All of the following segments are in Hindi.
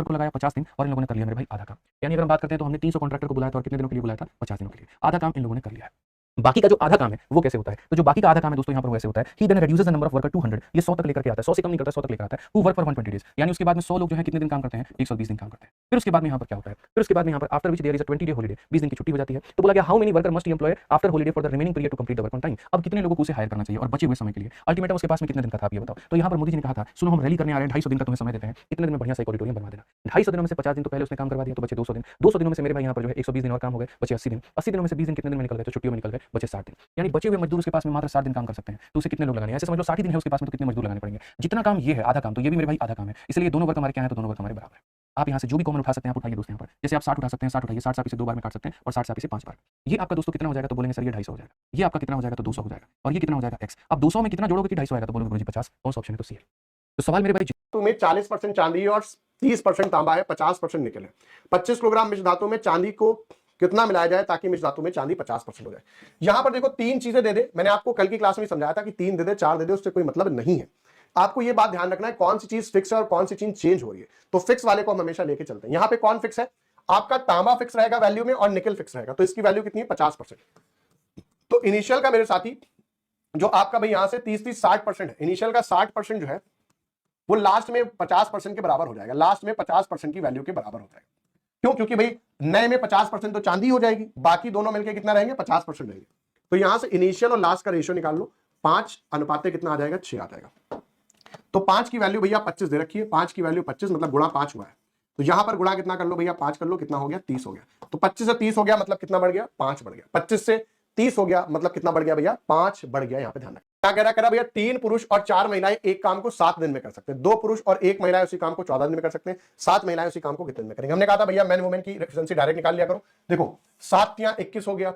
को लगाया 50 दिन और इन लोगों ने कर लिया मेरे भाई आधा काम। यानी अगर हम बात करते हैं तो हमने 300 कॉन्ट्रैक्टर को बुलाया था और कितने दिनों के लिए बुलाया था? 50 दिनों के लिए। आधा काम इन लोगों ने कर लिया है। बाकी का जो आधा काम है वो कैसे होता है? तो जो बाकी का आधा काम है दोस्तों यहाँ पर वैसे होता है ही then reduces the number of worker to 100। ये 100 तक लेकर के आता है, 100 से कम नहीं करता, 100 तक लेकर आता है। हु वर्क फॉर 120 डेज, यानी उसके बाद में 100 लोग जो है कितने दिन काम करते हैं? 120 दिन काम करते हैं। फिर उसके बाद में यहाँ पर क्या होता है? फिर उसके बाद में यहाँ पर after which there is a 20 day holiday, 20 दिन की छुट्टी हो जाती है। तो बोला गया how many worker must employ after holiday for the remaining period to complete the work on time. अब कितने लोगों को उसे हायर करना चाहिए और बचे हुए समय के लिए? अल्टीमेटम उसके पास में कितने दिन का था आप ये बताओ। तो यहाँ पर मोदी जी ने कहा था सुनो हम रैली करने आ रहे हैं, 250 दिन का तुम्हें समय देते हैं, इतने दिन में बढ़िया सा ऑडिटोरियम बनवा देना। 250 दिनों में से 50 दिन तो पहले उसने काम करवा दिया तो बचे 200 दिन। 200 दिनों में से मेरे भाई यहाँ पर जो है 120 दिन और काम हो गए, बचे 80 दिन। 80 दिनों में से 20 दिन कितने दिन में निकल गए? तो छुट्टियों में निकल गए, बचे 60 दिन। यानी बचे हुए मजदूर उसके पास में मात्र 60 दिन काम कर सकते हैं। तो उसे कितने लोग लगाने हैं? ऐसे समझ लो 60 दिन है उसके पास में, तो कितने मजदूर लगाने पड़ेंगे? जितना काम ये है आधा काम, तो ये भी मेरे भाई आधा काम है। इसलिए दोनों वर्क हमारे क्या है? तो दोनों वर्क हमारे बराबर है। आप यहाँ से जो भी कॉमन उठा सकते हैं आप उठाइए दोस्तों यहाँ पर। जैसे आप 60 उठा सकते हैं, 60 उठाइए, 60 आप इसे 2 बार में काट सकते हैं और 60 आप इसे 5 बार। ये आपका दोस्तों कितना हो जाएगा? तो बोलेंगे सर ये 250 हो जाएगा। ये आपका कितना हो जाएगा? तो 200 हो जाएगा। और ये कितना हो जाएगा? x। अब 200 में कितना जोड़ोगे कि 250 आएगा? तो बोलोगे गुरुजी 50। कौन सा ऑप्शन है? तो सी है। तो सवाल मेरे भाई में 40% चांदी और 30% तांबा है, 50% निकल है। 25 किलोग्राम मिश्र धातु में चांदी को कितना मिलाया जाए ताकि मिश्र धातु में चांदी 50% हो जाए? यहां पर देखो 3 चीजें दे दे। मैंने आपको कल की क्लास में समझाया था कि 3 दे दे 4 दे दे उससे कोई मतलब नहीं है। आपको यह बात ध्यान रखना है कौन सी चीज फिक्स है और कौन सी चीज चेंज हो रही है। तो फिक्स वाले को हम हमेशा लेके चलते हैं। यहां पे कौन फिक्स है? आपका तांबा फिक्स रहेगा वैल्यू में और निकल फिक्स रहेगा। तो इसकी वैल्यू कितनी है? 50%। तो इनिशियल का मेरे साथी जो आपका भाई यहां से 30-30 60% है, इनिशियल का 60% जो है वो लास्ट में 50% के बराबर हो जाएगा। लास्ट में 50% की वैल्यू के बराबर हो जाएगा। क्यों? क्योंकि भाई नए में 50% तो चांदी हो जाएगी, बाकी दोनों मिलकर कितना रहेंगे? 50% रहेंगे। तो यहां से इनिशियल और लास्ट का रेशियो निकाल लो। 5 अनुपात कितना आ जाएगा? 6 आ जाएगा। तो 5 की वैल्यू भैया 25 दे रखी है, 5 की वैल्यू 25 मतलब गुणा 5 हुआ है। तो यहां पर गुणा कितना कर लो भैया? 5 कर लो, कितना हो गया? 30 हो गया। तो 25 से 30 हो गया मतलब कितना बढ़ गया? 5 बढ़ गया। 25 से 30 हो गया मतलब कितना बढ़ गया भैया? 5 बढ़ गया। यहां पे ध्यान रखना। क्या कह रहा भैया? 3 पुरुष और 4 महिलाएं एक काम को 7 दिन में कर सकते हैं। 2 पुरुष और 1 महिला उसी काम को 14 दिन में कर सकते हैं। 7 महिलाएं उसी काम को कितने दिन में करेंगे? हमने कहा था भैया मैन वुमेन की एफिशिएंसी डायरेक्ट निकाल लिया करो। देखो 7 या 21 हो गया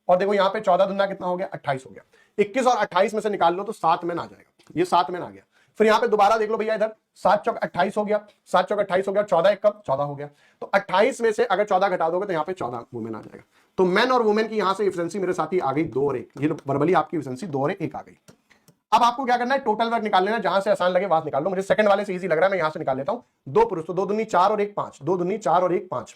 और देखो यहाँ पे 14 दुना कितना हो गया? 28 हो गया। 21 और 28 में से निकाल लो तो 7 में आ जाएगा। ये 7 में आ गया। फिर यहाँ पे दोबारा देख लो भैया, इधर 7 चौक 28 हो गया, 7 चौक 28 हो गया, 14 एक कम 14 हो गया। तो 28 में से अगर 14 घटा दोगे तो यहाँ पे 14 वुमेन आ जाएगा। तो मेन और वुमेन की यहाँ से एफिशिएंसी मेरे साथी आ गई 2 और 1। ये वर्बली आपकी एफिशिएंसी 2 और 1 आ गई। अब आपको क्या करना है? टोटल वर्क निकाल लेना। जहां से आसान लगे वहां से निकाल लो। मुझे सेकंड वाले से इजी लग रहा है, मैं यहां से निकाल लेता हूं। 2 पुरुष तो 2 दूनी 4 और 1 5, 2 दूनी 4 और 1 5,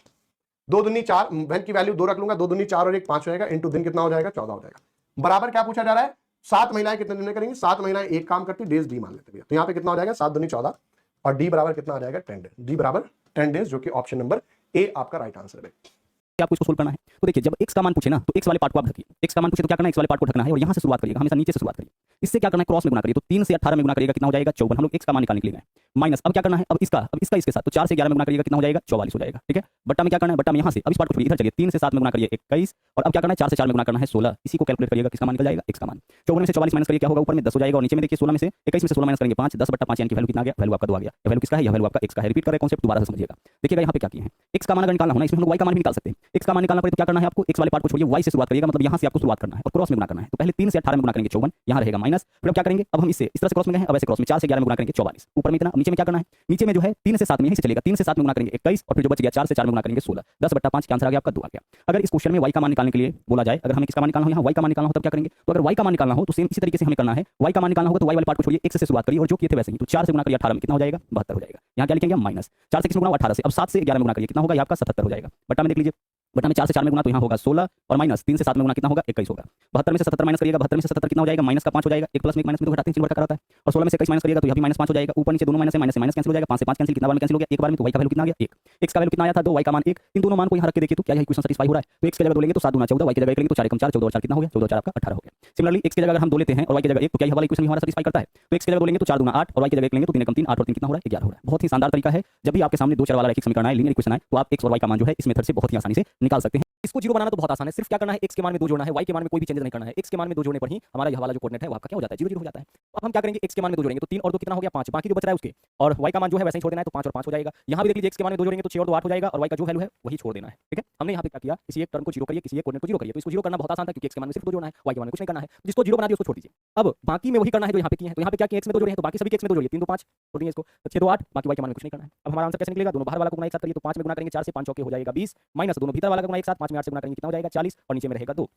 2 दूनी 4, बहन की वैल्यू 2 रख लूंगा। 2 दूनी 4 और 1 5 हो जाएगा। इंटू दिन कितना हो जाएगा? 14 हो जाएगा। बराबर क्या पूछा जा रहा है? 7 महिलाएं कितने दिन में करेंगी? 7 महिलाएं एक काम करती, डेज डी मान लेते हैं। तो यहाँ पे कितना हो जाएगा? 7 दूनी 14 और डी बराबर कितना आ जाएगा? 10 डेज। डी बराबर 10 डेज, जो कि ऑप्शन नंबर ए आपका राइट आंसर है। आपको इसको सोल्व करना है। तो देखिए जब x का मान पूछे ना तो x वाले पार्ट को आप ढकिए। x का मान पूछे तो क्या करना है? x वाले पार्ट को ढकना है और यहां से शुरुआत करिएगा, हमेशा नीचे से शुरुआत करिए। इससे क्या करना है? क्रॉस में गुणा करिए। तो 3 से 18 में गुणा करिएगा कितना हो जाएगा? 54। हम लोग x का मान निकालने के लिए गए। माइनस अब क्या करना है? अब इसका इसके साथ तो 4 से 11 में गुणा करिएगा कितना हो जाएगा? 44 हो जाएगा। ठीक है। बट्टा में क्या करना है? बट्टा में यहां से अब इस पार्ट को छोड़िए, इधर चलिए। 3 से 7 में गुणा करिए 21 और अब क्या करना है? 4 से 4 में गुणा करना है 16। इसी को कैलकुलेट करिएगा, किसका मान निकल जाएगा? x का मान। 54 में से 44 माइनस करिए, क्या होगा? ऊपर में 10 हो जाएगा और नीचे में देखिए 16 में से 21 में से 16 माइनस करेंगे 5, 10/5 यानी कि वैल्यू कितना आ गया? वैल्यू आपका 2 आ गया। वैल्यू किसका है? यह वैल्यू आपका x का है। रिपीट कर रहे हैं कॉन्सेप्ट, दोबारा से समझिएगा। देखिएगा यहाँ पे क्या किए हैं। x का मान अगर निकालना हो ना, इसमें हम लोग y का मान भी निकाल सकते हैं। x का मान निकालना पड़े तो क्या करना है आपको? x वाले पार्ट को छोड़िए, y से शुरुआत करिएगा, मतलब यहाँ से आपको शुरुआत करना है और क्रॉस में गुणा करना है। तो पहले 3 से 18 में गुणा करेंगे 54, यहाँ रहेगा माइनस। फिर अब क्या करेंगे? अब हम इससे इस तरह से क्रॉस में गए हैं, अब ऐसे क्रॉस में 4 से 11 में गुणा करेंगे 44। ऊपर में इतना, नीचे में क्या करना है? नीचे में जो है 3 से 7 में यहीं से चलेगा। 3 से 7 में गुणा करेंगे 21 और फिर जो बच गया 4 से 4 में गुणा करेंगे 16। 10/5 का आंसर आ गया आपका 2 आ गया। अगर इस क्वेश्चन में y का मान निकालने के लिए बोला जाए, अगर हमें किसका मान निकालना हो, यहाँ y का मान निकालना हो, तब क्या करेंगे? तो अगर y का मान निकालना हो तो सेम इसी तरीके से हमें करना है। y का मान निकालना होगा तो y वाले पार्ट को छोड़िए, x से शुरुआत करिए और जो किए थे वैसे ही। तो 4 से गुणा करिए 18 में कितना हो जाएगा? 72 हो जाएगा। यहाँ क्या लिखेंगे? माइनस 4 से किस में गुणा? 18 से। अब 7 से 11 में गुणा करिए, कितना होगा? ये आपका 77 हो जाएगा। बट्टा में देख लीजिए, बट्टा में 4 से 4 में गुणा तो यहाँ होगा 16 और माइनस 3 से 7 में गुणा कितना होगा? 21 होगा। 72 में से 77 माइनस करिएगा, 72 में से 77 कितना हो जाएगा? माइनस का 5 हो जाएगा। 1 प्लस में 1 माइनस में तो घटाते हैं, चिन्ह वर्ग कराता है। और 16 में से 21 माइनस करिएगा तो यह भी -5 हो जाएगा। ऊपर नीचे दोनों माइनस है, माइनस से माइनस कैंसिल हो जाएगा। 5 से 5 कैंसिल, कितना बार में कैंसिल हो गया? एक बार में। तो y का वैल्यू कितना आ गया? 1। x का वैल्यू कितना आया था? 2, y का मान 1। इन दोनों मान को यहाँ रख के देखिए तो क्या यह इक्वेशन सैटिस्फाई हो रहा है? तो x की जगह 2 लेंगे तो 7 दूना 14, y की जगह 1 लेंगे तो 4 कम 4, 14 और 4 कितना हो गया? 14 और 4 आपका 18 हो गया। सिमिलरली x की जगह अगर हम 2 लेते हैं और y की जगह 1 तो क्या यह वाला इक्वेशन भी हमारा सैटिस्फाई करता है? तो x की जगह 2 लेंगे तो 4 दूना 8 और y की जगह 1 लेंगे तो 3 कम 3, 8 और 3 कितना हो रहा है? 11 हो रहा है। बहुत ही शानदार तरीका है। जब भी आपके सामने दो चर वाला रैखिक समीकरण आए, लीनियर इक्वेशन आए, तो आप x और y का मान जो है इस मेथड से बहुत ही आसानी से निकाल सकते हैं। इसको जीरो बनाना तो बहुत आसान है। सिर्फ क्या करना है? x के मान में 2 जोड़ना है, y के मान में कोई भी चेंज नहीं करना है। x के मान में 2 जोड़ने पर ही हमारा यह वाला जो कोऑर्डिनेट है वो आपका क्या हो जाता है? 0 0 हो जाता है। तो अब हम क्या करेंगे? x के मान में 2 जोड़ेंगे तो 3 और 2 कितना हो गया? 5। बाकी जो बच रहा है उसके और y का मान जो है वैसे ही छोड़ देना है, तो 5 और 5 हो जाएगा। यहाँ भी देख लीजिए x के मान में 2 जोड़ेंगे तो 6 और 2 8 हो जाएगा और y का जो वैल्यू है वही छोड़ देना है। ठीक है। हमने यहाँ पे क्या किया? किसी एक टर्म को जीरो करिए, किसी एक कोऑर्डिनेट को जीरो करिए। तो इसको जीरो करना बहुत आसान था क्योंकि x के मान में सिर्फ 2 जोड़ना है, y के मान में कुछ नहीं करना है। जिसको जीरो बना दिया उसको छोड़ दीजिए। अब बाकी में वही करना है जो यहाँ पे किए हैं। तो यहाँ पे क्या किया? x में 2 जोड़े हैं तो बाकी सभी के x में 2 जोड़िए। 3 2 5 छोड़ दिए इसको, 6 2 8, बाकी y के मान में कुछ नहीं करना है। अब हमारा आंसर कैसे निकलेगा? दोनों बाहर वाला को गुणा एक साथ करिए तो 5 में गुणा करेंगे 4 से 5 चौके हो जाएगा 20, माइनस दोनों भीतर वाला का गुणा एक साथ 5 में 8 से गुणा करेंगे कितना हो जाएगा? 40 और नीचे में रहेगा 2।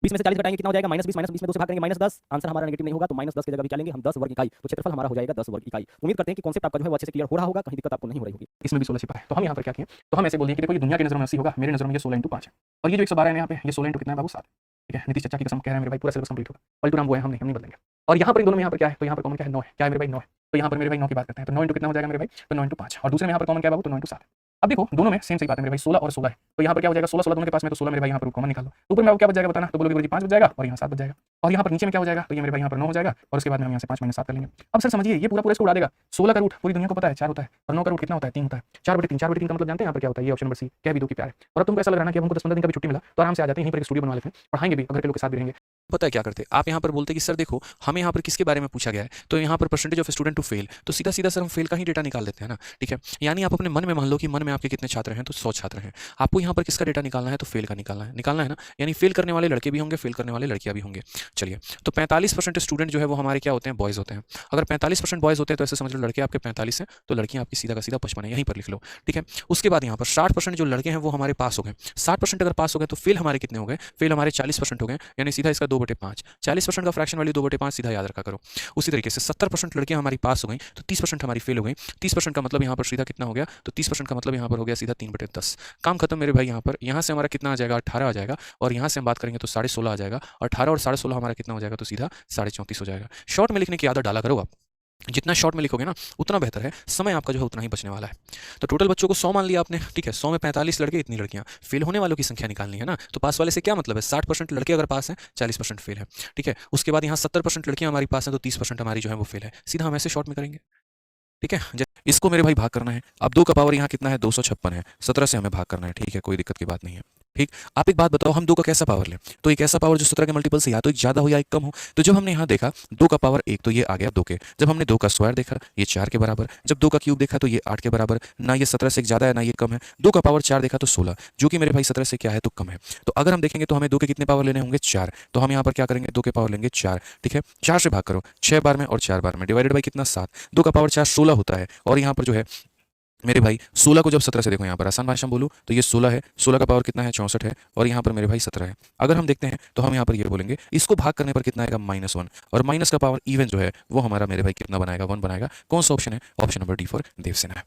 20 में से 40 घटाएंगे कितना हो जाएगा -20 में 2 से भाग करेंगे -10 आंसर हमारा नेगेटिव नहीं होगा तो -10 की जगह भी क्या लेंगे हम 10 वर्ग इकाई तो क्षेत्रफल हमारा हो जाएगा 10 वर्ग इकाई। उम्मीद करते हैं कि कॉन्सेप्ट आपका जो है वो अच्छे से क्लियर हो रहा होगा, कहीं दिक्कत आपको नहीं हो रही होगी। इसमें भी 16 छिपा है। तो हम यहाँ पर क्या किए, तो हम ऐसे बोल दिए कि देखो ये दुनिया की नजरों में 80 होगा, मेरी नजरों में ये 16 × 5 है और ये जो 112 है यहाँ पे ये 16 × कितना है बाबू 7। ठीक है, नीतीश चचा की कसम कह रहे हैं मेरे भाई पूरा सिलेबस कंप्लीट होगा। पलटू राम वो है, हम नहीं बदलेंगे। और यहाँ पर इन दोनों में यहाँ पर क्या है, तो यहाँ पर कॉमन क्या है 9 है। क्या है मेरे भाई 9 है। तो यहाँ पर मेरे भाई 9 की बात करते हैं तो 9 × कितना हो जाएगा मेरे भाई, तो 9 × 5 और दूसरे में यहाँ पर कॉमन क्या है बाबू, तो 9 × 7। अब देखो दोनों में सेम सही बात है मेरे भाई 16 और 16 है। तो यहाँ पर क्या हो जाएगा 16 16 दोनों के पास में, तो 16 मेरे भाई यहाँ पर कॉमन निकाल लो। ऊपर में आपको क्या बच जाएगा बताना, तो बोलोगे गुरुजी 5 बच जाएगा और यहाँ 7 बच जाएगा। और यहाँ पर नीचे में क्या हो जाएगा, तो ये मेरे भाई यहाँ पर 9 हो जाएगा और उसके बाद में हम यहाँ से 5 - 7 कर लेंगे। अब सर समझिए ये पूरा इसको उड़ा देगा। 16 का रूट पूरी दुनिया को पता है 4 होता है और 9 का रूट कितना होता है 3 होता है। 4/3 4/3 का मतलब जानते हैं यहाँ पर क्या होता है, ये ऑप्शन नंबर सी क्या भी दो की प्यार है। और अब तुमको ऐसा लग रहा है ना कि हमको 10-15 दिन का भी छुट्टी मिला तो आराम से आ जाते हैं, यहीं पर एक स्टूडियो बनवा लेते हैं, पढ़ाएंगे भी, अगर के लोग के साथ भी रहेंगे। पता है क्या करते, आप यहाँ पर बोलते कि सर देखो हमें यहाँ पर किसके बारे में पूछा गया है, तो यहाँ पर percentage of student to fail, तो सीधा सीधा सर हम फेल का ही डेटा निकाल देते हैं ना। ठीक है, यानी आप अपने मन में मान लो कि मन में आपके कितने छात्र हैं, तो 100 छात्र हैं, आपको यहाँ पर किसका डेटा निकालना है, तो फेल का निकालना है ना। यानी फेल करने वाले लड़के भी होंगे, फेल करने वाले लड़कियां भी होंगे। चलिए, तो 45% स्टूडेंट जो है वो हमारे क्या होते हैं, बॉयज़ होते हैं। अगर 45% बॉयज़ होते हैं तो ऐसे समझ लो लड़के आपके 45 हैं, तो लड़कियां आपकी सीधा का सीधा 55 है, यहीं पर लिख लो। ठीक है, उसके बाद यहाँ पर 60% जो लड़के हैं वो हमारे पास हो गए। 60% अगर पास हो गए तो फेल हमारे कितने हो गए, फेल हमारे 40% हो गए, यानी सीधा इसका 2/5। 40% का फ्रैक्शन वैल्यू 2/5 सीधा याद रखा करो। उसी तरीके से 70% लड़कियां हमारी पास हो गई तो 30% हमारी फेल हो गई। 30% का मतलब यहाँ पर सीधा कितना हो गया, तो 30% का मतलब यहाँ पर हो गया सीधा 3/10। काम खत्म मेरे भाई। यहाँ से हमारा कितना आ जाएगा, 18 आ जाएगा और यहाँ से हम बात करेंगे तो 16.5 आ जाएगा। 18 और 16.5 हमारा कितना हो जाएगा, तो सीधा 34.5 हो जाएगा। शॉर्ट में लिखने की आदत डाला करो आप, जितना शॉर्ट में लिखोगे ना उतना बेहतर है, समय आपका जो है उतना ही बचने वाला है। तो टोटल बच्चों को 100 मान लिया आपने। ठीक है, 100 में 45 लड़के, इतनी लड़कियां, फेल होने वालों की संख्या निकालनी है ना। तो पास वाले से क्या मतलब है, 60% लड़के अगर पास हैं 40% फेल है। ठीक है, उसके बाद यहाँ 70% लड़कियां हमारी पास हैं तो 30% हमारी जो है वो फेल है। सीधा हम ऐसे शॉर्ट में करेंगे। ठीक है, इसको मेरे भाई भाग करना है। अब 2 का पावर यहाँ कितना है, 256 है, 17 से हमें भाग करना है। ठीक है, कोई दिक्कत की बात नहीं है। ठीक, आप एक बात बताओ, हम 2 का कैसा पावर लें, तो एक ऐसा पावर जो 17 के मल्टीपल से या तो एक ज्यादा हो या एक कम हो। तो जब हमने यहाँ देखा 2 का पावर 1 तो ये आ गया 2 के, जब हमने 2 का स्क्वायर देखा ये 4 के बराबर, जब 2 का क्यूब देखा तो ये 8 के बराबर, ना ये 17 से एक ज्यादा है ना ये कम है। 2 का पावर 4 देखा तो 16, जो कि मेरे भाई 17 से क्या है तो कम है। तो अगर हम देखेंगे तो हमें 2 के कितने पावर लेने होंगे, 4। तो हम यहाँ पर क्या करेंगे, 2 के पावर लेंगे 4। ठीक है, 4 से भाग करो, 6 बार में और 4 बार में, डिवाइडेड बाई कितना 7। 2 का पावर 4 16 होता है और यहाँ पर जो है मेरे भाई 16 को जब 17 से देखो, यहाँ पर आसान भाषा में बोलूँ तो ये 16 है, 16 का पावर कितना है 64 है और यहाँ पर मेरे भाई 17 है। अगर हम देखते हैं तो हम यहाँ पर ये बोलेंगे इसको भाग करने पर कितना आएगा, -1, और माइनस का पावर इवन जो है वो हमारा मेरे भाई कितना बनाएगा, 1 बनाएगा। कौन सा ऑप्शन है, option number D for Devsena है।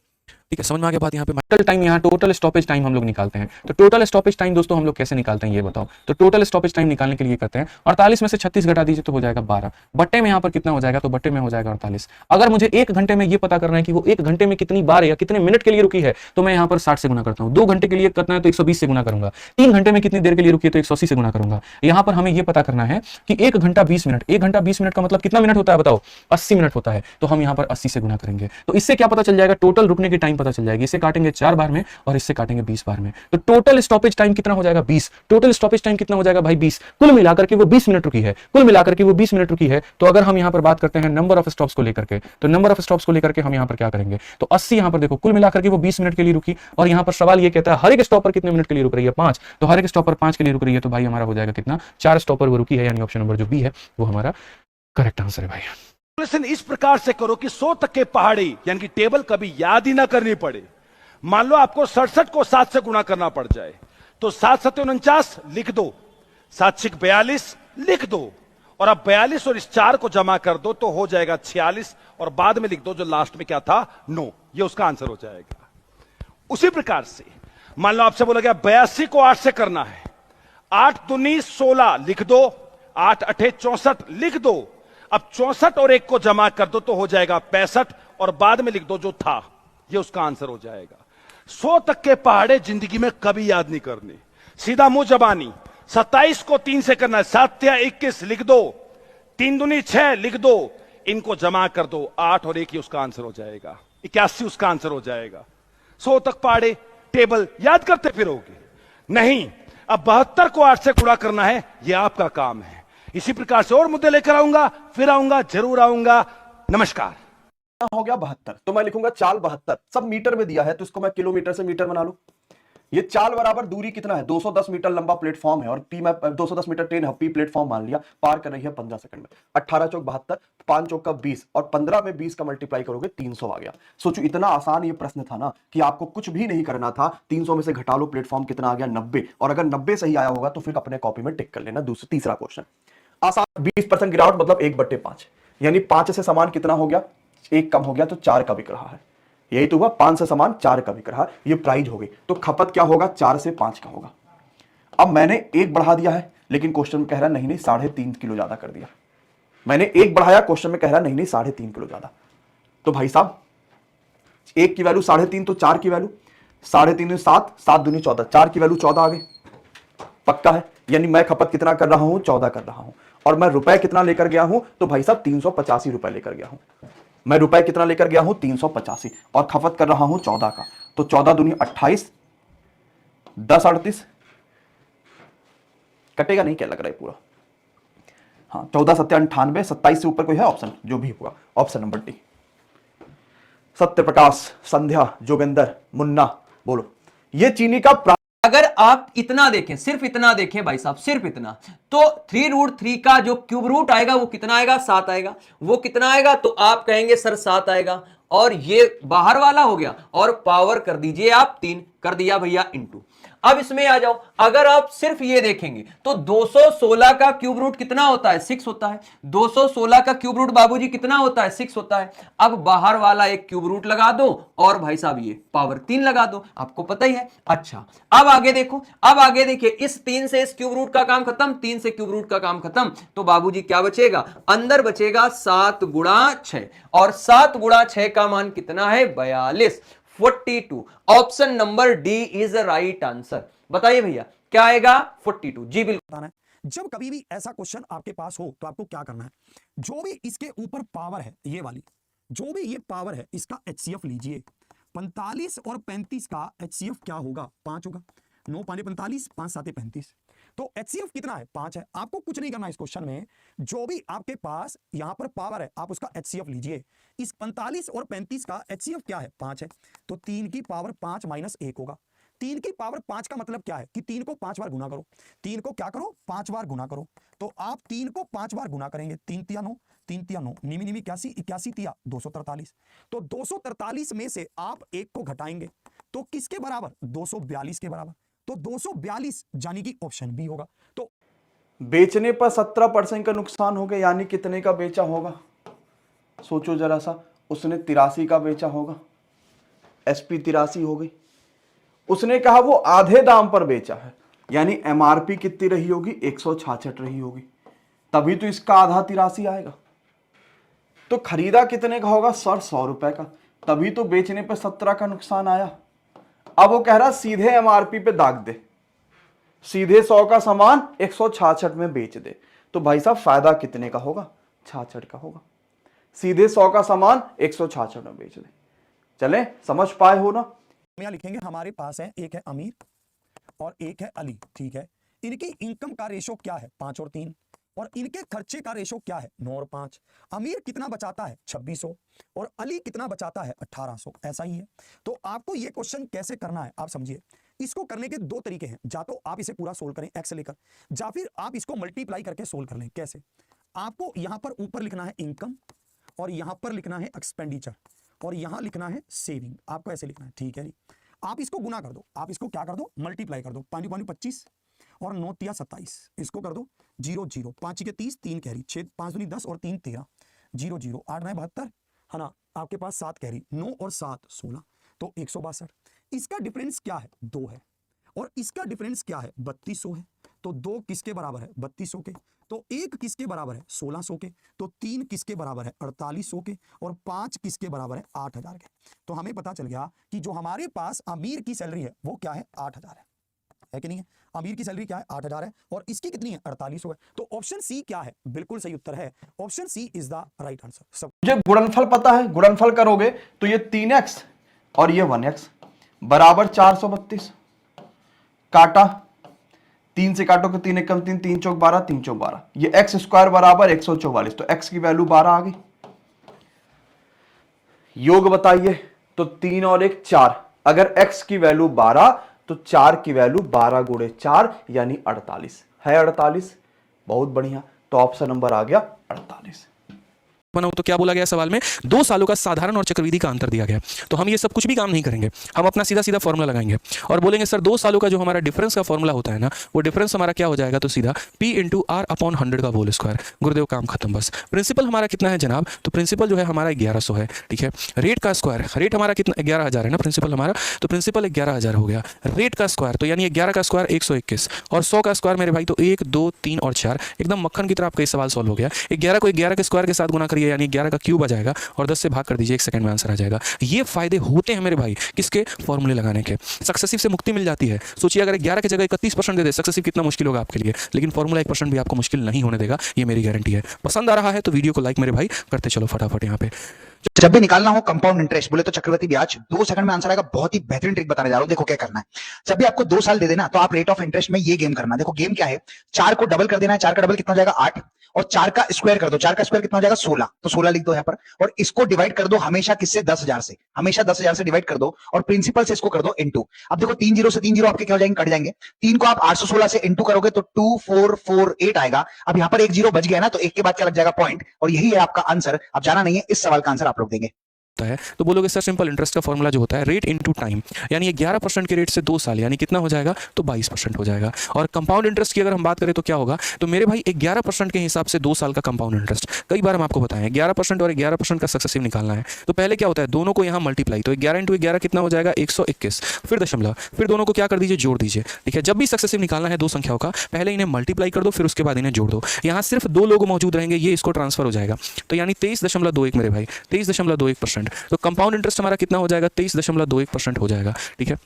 ठीक है, समझ में आ गया बात। यहाँ पे टोटल टाइम, यहाँ टोटल स्टॉपेज टाइम हम लोग निकालते हैं। तो टोटल स्टॉपेज टाइम दोस्तों हम लोग कैसे निकालते हैं ये बताओ। तो टोटल स्टॉपेज टाइम निकालने के लिए करते हैं 48 में से 36 घटा दीजिए तो हो जाएगा 12, बट्टे में यहाँ पर कितना हो जाएगा, तो बट्टे में हो जाएगा 48। अगर मुझे 1 घंटे में ये पता करना है कि वो 1 घंटे में कितनी बार या कितने मिनट के लिए रुकी है तो मैं यहाँ पर 60 से गुना करता हूँ। 2 घंटे के लिए करना है तो 120 से गुना करूंगा। 3 घंटे में कितनी देर के लिए रुकी है तो 180 से गुना करूंगा। यहाँ पर हमें ये पता करना है कि 1 घंटा 20 मिनट, 1 घंटा 20 मिनट का मतलब कितना मिनट होता है बताओ, 80 मिनट होता है। तो हम यहाँ पर 80 से गुना करेंगे तो इससे क्या पता चल जाएगा, टोटल रुकने की टाइम पता चल जाएगी। इसे काटेंगे 4 बार में और इससे काटेंगे 20 बार में, तो टोटल स्टॉपेज टाइम कितना हो जाएगा 20। टोटल स्टॉपेज टाइम कितना हो जाएगा भाई 20, कुल मिलाकर के वो 20 मिनट रुकी है, कुल मिलाकर के वो 20 मिनट रुकी है। तो अगर हम यहाँ पर बात करते हैं नंबर ऑफ स्टॉप्स को लेकर के, तो नंबर ऑफ स्टॉप्स को लेकर के हम यहाँ पर क्या करेंगे, तो 80 यहाँ पर देखो कुल मिलाकर के वो 20 मिनट के लिए रुकी और यहाँ पर सवाल ये कहता है हर एक स्टॉप पर कितने मिनट के लिए रुक रही है, 5। तो हर एक स्टॉप पर 5 के लिए रुक रही है तो भाई हमारा हो जाएगा कितना, 4 स्टॉप पर वो रुकी है, यानी ऑप्शन नंबर जो बी है वो हमारा करेक्ट आंसर है भाई। कैलकुलेशन इस प्रकार से करो कि 100 तक के पहाड़ी यानी कि टेबल कभी याद ही ना करनी पड़े। मान लो आपको 67 को 7 से गुणा करना पड़ जाए तो 7 7 49 लिख दो, 7 6 42 लिख दो और अब 42 और इस 4 को जमा कर दो तो हो जाएगा 46 और बाद में लिख दो जो लास्ट में क्या था 9, ये उसका आंसर हो जाएगा। उसी प्रकार से मान लो आपसे बोला गया 82 को 8 से करना है, 8 दूनी 16 लिख दो, 8 8 64 लिख दो। अब 64 और 1 को जमा कर दो तो हो जाएगा 65 और बाद में लिख दो जो था, ये उसका आंसर हो जाएगा। 100 तक के पहाड़े जिंदगी में कभी याद नहीं करने, सीधा मुंह जबानी। 27 को 3 से करना है, 7 या 21 लिख दो, 3 दूनी 6 लिख दो, इनको जमा कर दो 8 और 1 ही उसका आंसर हो जाएगा, 81 उसका आंसर हो जाएगा। 100 तक पहाड़े टेबल याद करते फिरोगे नहीं, अब 72 को 8 से गुणा करना है, यह आपका काम है। इसी प्रकार से और मुद्दे लेकर आऊंगा, फिर आऊंगा, जरूर आऊंगा। नमस्कार। हो गया 72, तो मैं लिखूंगा चाल 72, सब मीटर में दिया है तो इसको मैं किलोमीटर से मीटर बना लूं। ये चाल बराबर दूरी कितना है, 210 मीटर लंबा प्लेटफॉर्म है और टी में 210 मीटर ट्रेन हप्पी प्लेटफॉर्म मान लिया, पार कर रही है 15 सेकंड में। 18 चौक 72, 5 चौक का 20 और 15 में 20 का मल्टीप्लाई करोगे 300 आ गया। सोचो इतना आसान ये प्रश्न था ना कि आपको कुछ भी नहीं करना था, 300 में से घटा लो, प्लेटफॉर्म कितना आ गया 90, और अगर 90 सही आया होगा तो फिर अपने कॉपी में टिक कर लेना। तीसरा क्वेश्चन आसान, 20% गिरावट मतलब 1/5, यानी 5 से समान कितना हो गया, 1 कम हो गया तो 4 का बिक रहा है। यही तो हुआ, 5 से समान 4 का बिक रहा, ये प्राइस हो गई। तो खपत क्या होगा, 4 से 5 का होगा। अब मैंने 1 बढ़ा दिया है, लेकिन क्वेश्चन में कह रहा नहीं 3.5 किलो ज्यादा कर दिया। मैंने 1 बढ़ाया, क्वेश्चन में कह रहा नहीं 3.5 किलो ज्यादा। तो भाई साहब 1 की वैल्यू 3.5, तो 4 की वैल्यू 3.5 7, 7 दूनी 14, 4 की वैल्यू 14 आ गई, पक्का है। यानी मैं खपत कितना कर रहा हूं, 14 कर रहा हूं। और मैं रुपए कितना लेकर गया हूं, तो भाई साहब 385 रुपए लेकर गया हूं। मैं रुपए कितना लेकर गया हूं, 385, और खपत कर रहा हूं 14 का। तो 14 दूनी 28, 10 38, कटेगा नहीं क्या लग रहा है पूरा, हाँ 14 7 98, 27 से ऊपर कोई है ऑप्शन, जो भी होगा option number D. Satya Prakash, संध्या, जोगेंद्र, मुन्ना, बोलो ये चीनी का अगर आप इतना देखें, सिर्फ इतना देखें भाई साहब, सिर्फ इतना, तो 3√3 का जो क्यूब रूट आएगा वो कितना आएगा, 7 आएगा। वो कितना आएगा, तो आप कहेंगे सर 7 आएगा, और ये बाहर वाला हो गया, और पावर कर दीजिए आप 3, कर दिया भैया इंटू। अब इसमें आ जाओ, अगर आप सिर्फ ये देखेंगे तो 216 का क्यूब रूट कितना होता है, 6 होता है। 216 का क्यूब रूट बाबूजी कितना होता है, 6 होता है। अब बाहर वाला एक क्यूब रूट लगा दो, और भाई साहब ये पावर 3 लगा दो, आपको पता ही है। अच्छा अब आगे देखो, अब आगे देखिए, इस 3 से इस क्यूब रूट का काम खत्म, 3 से क्यूब रूट का काम खत्म, तो बाबूजी क्या बचेगा, अंदर बचेगा 7 गुणा 6, और 7 गुणा 6 का मान कितना है, 42, 42। Option number D is right answer. बताइए भैया क्या आएगा, 42। जी बिल्कुल। जब कभी भी ऐसा क्वेश्चन आपके पास हो तो आपको क्या करना है, जो भी इसके ऊपर पावर है, ये वाली जो भी ये पावर है, इसका HCF लीजिए। 45 और 35 का HCF क्या होगा, 5 होगा। 9 5 45, 5 7 35, तो HCF कितना है, 5 है। आपको कुछ नहीं करना इस क्वेश्चन में, जो भी आपके पास यहां पर पावर है आप उसका HCF लीजिए। इस 45 और 35 का HCF क्या है, 5 है, तो 3 की पावर 5 माइनस 1 होगा। 3 की पावर 5 का मतलब क्या है कि 3 को 5 बार गुना करो, 3 को क्या करो, 5 बार गुना करो। तो आप 3 को 5 बार गुना करेंगे, 3 तिया 9, 3 तिया 9, निमी निमी 81, 81 तिया 243। तो 243 में से आप 1 को घटाएंगे तो किसके बराबर, 242 के बराबर। तो 242 यानी कि ऑप्शन बी होगा। तो बेचने पर 17% का नुकसान हो गया, यानी कितने का बेचा होगा, सोचो जरा सा। उसने 83 का बेचा होगा, SP 83 हो गई। उसने कहा वो आधे दाम पर बेचा है, यानी MRP कितनी रही होगी, 166 रही होगी, तभी तो इसका आधा 83 आएगा। तो खरीदा कितने का होगा सर, 100 रुपए का, तभी तो बेचने पर 17 का नुकसान आया। अब वो कह रहा सीधे MRP पे दाग दे, सीधे 100 का सामान 166 में बेच दे, तो भाई साहब फायदा कितने का होगा, 66 का होगा। सीधे 100 का सामान 166 में बेच दे। चले समझ पाए हो ना। यहां लिखेंगे हमारे पास है, एक है अमीर और एक है अली, ठीक है। इनकी इनकम का रेशो क्या है, 5 और 3, और इनके खर्चे का रेशो क्या है, 9 और 5। अमीर कितना बचाता है, 2600, और अली कितना बचाता है, 1800। ऐसा ही है। तो आपको ये क्वेश्चन कैसे करना है आप समझिए। इसको करने के 2 तरीके हैं, या तो आप इसे पूरा सोल्व करें एक्स लेकर, या फिर आप इसको मल्टीप्लाई करके सोल्व कर लें। कैसे, आपको यहां पर ऊपर लिखना है इनकम, और यहां पर लिखना है एक्सपेंडिचर, और यहां लिखना है सेविंग। आपको ऐसे लिखना है, ठीक है जी। आप इसको गुना कर दो, आप इसको क्या कर दो, मल्टीप्लाई कर दो। 5 5 25 और 9 तिया 27, इसको कर दो 0 0, 5 के 30, 3 कैरी, 6 5 दूनी 10 और 3 13, 0 0, 8 9 72 है ना। आपके पास 7 कैरी, 9 और 7 16, तो 162। इसका डिफरेंस क्या है, 2 है, और इसका डिफरेंस क्या है, 3200 है। तो 2 किसके बराबर है, 3200 के। तो 1 किसके बराबर है, 1600 के। तो 3 किसके बराबर है, 4800 के। और 5 किसके बराबर है, 8000 के। तो हमें पता चल गया कि जो हमारे पास अमीर की सैलरी है वो क्या है, 8000 है कि नहीं है। अमीर की सैलरी क्या है, 8000 है, और इसकी कितनी है, 4800 है। तो ऑप्शन सी क्या है, बिल्कुल सही उत्तर है, option C is the right answer. सब मुझे गुणनफल पता है, गुणनफल करोगे तो ये 3x और ये 1x बराबर 432, काटा 3 से काटो कि 3 1 3, 3 चौक 12, 3 चौक 12, ये x स्क्वायर बराबर 144, तो x की वैल्यू 12 आ गई। योग बताइए, तो 3 और 1 4, अगर x की वैल्यू 12 तो 4 की वैल्यू 12 गुणे 4 यानी 48 है। 48 बहुत बढ़िया, तो ऑप्शन नंबर आ गया 48। बनाऊं तो क्या बोला गया सवाल में, 2 सालों का साधारण और चक्रवृद्धि का अंतर दिया गया। तो हम ये सब कुछ भी काम नहीं करेंगे, हम अपना सीधा सीधा फॉर्मूला लगाएंगे और बोलेंगे सर 2 सालों का जो हमारा डिफरेंस का फॉर्मूला होता है ना, वो डिफरेंस हमारा क्या हो जाएगा, तो सीधा P इंटू आर अपॉन 100 का होल स्क्वायर। गुरुदेव काम खत्म बस। प्रिंसिपल हमारा कितना है जनाब, तो प्रिंसिपल जो है हमारा 1100 है, ठीक है। रेट का स्क्वायर, रेट हमारा कितना 11,000 है ना प्रिंसिपल हमारा, तो प्रिंसिपल 11,000 हो गया। रेट का स्क्वायर तो यानी 11 का स्क्वायर 121 और 100 का स्क्वायर मेरे भाई तो 1 2 3 और 4। एकदम मक्खन की तरह आपका ये सवाल सॉल्व हो गया। 11 को 11 के स्क्वायर के साथ गुना करिए यानी 11 का क्यूब आ जाएगा और 10 से भाग कर दीजिए, 1 सेकंड में आंसर आ जाएगा। ये फायदे होते हैं मेरे भाई किसके, फॉर्मूले लगाने के। सक्सेसिव से मुक्ति मिल जाती है। सोचिए अगर 11 की जगह 31% दे दे, सक्सेसिव कितना मुश्किल होगा आपके लिए, लेकिन फॉर्मूला 1% भी आपको मुश्किल नहीं होने देगा, ये मेरी गारंटी है। पसंद आ रहा है तो वीडियो को लाइक मेरे भाई करते चलो फटाफट यहाँ पे। जब भी निकालना हो कंपाउंड इंटरेस्ट बोले तो चक्रवृद्धि ब्याज 2 सेकंड में आंसर आएगा। बहुत ही बेहतरीन ट्रिक बताने जा रहा हूं, देखो क्या करना है। जब भी आपको 2 साल दे देना तो आप रेट ऑफ इंटरेस्ट में ये गेम करना। देखो गेम क्या है, 4 को डबल कर देना है, 4 का डबल कितना हो जाएगा 8 और 4 का स्क्वायर कर दो, 4 का स्क्वायर कितना हो जाएगा 16, तो 16 लिख दो यहाँ पर और इसको डिवाइड कर दो हमेशा किससे, 10,000 से। हमेशा 10,000 से डिवाइड कर दो और प्रिंसिपल से इसको कर दो इनटू। अब देखो 3 जीरो से 3 जीरो आपके क्या हो जाएंगे, कट जाएंगे। 3 को आप 816 से इनटू करोगे तो 2448 आएगा। अब यहाँ पर 1 जीरो बच गया ना, तो 1 के बाद क्या लग जाएगा पॉइंट, और यही है आपका आंसर। अब जाना नहीं है, इस सवाल का आंसर आप लोग देंगे। है तो बोलोगे सर सिंपल इंटरेस्ट का फॉर्मूला जो होता है रेट इनटू टाइम, यानी 11% के रेट से 2 साल यानी कितना हो जाएगा, तो 22% हो जाएगा। और कंपाउंड इंटरेस्ट की अगर हम बात करें तो क्या होगा, तो मेरे भाई 11% के हिसाब से 2 साल का कंपाउंड इंटरेस्ट। कई बार हम आपको बताएं 11% और 11% का सक्सेसिव निकालना है तो पहले क्या होता है, दोनों को यहाँ मल्टीप्लाई, तो 11 इंटू 11 कितना हो जाएगा 121, फिर दशमलव, फिर दोनों को क्या कर दीजिए, जोड़ दीजिए, ठीक है। जब भी सक्सेसिव निकालना है 2 संख्याओं का, पहले इन्हें मल्टीप्लाई कर दो फिर उसके बाद इन्हें जोड़ दो। यहाँ सिर्फ 2 लोग मौजूद रहेंगे, ये इसको ट्रांसफर हो जाएगा, तो यानी 23.21 मेरे भाई 23.21%। तो कंपाउंड इंटरेस्ट हमारा कितना हो जाएगा, 23.21% हो जाएगा, ठीक है।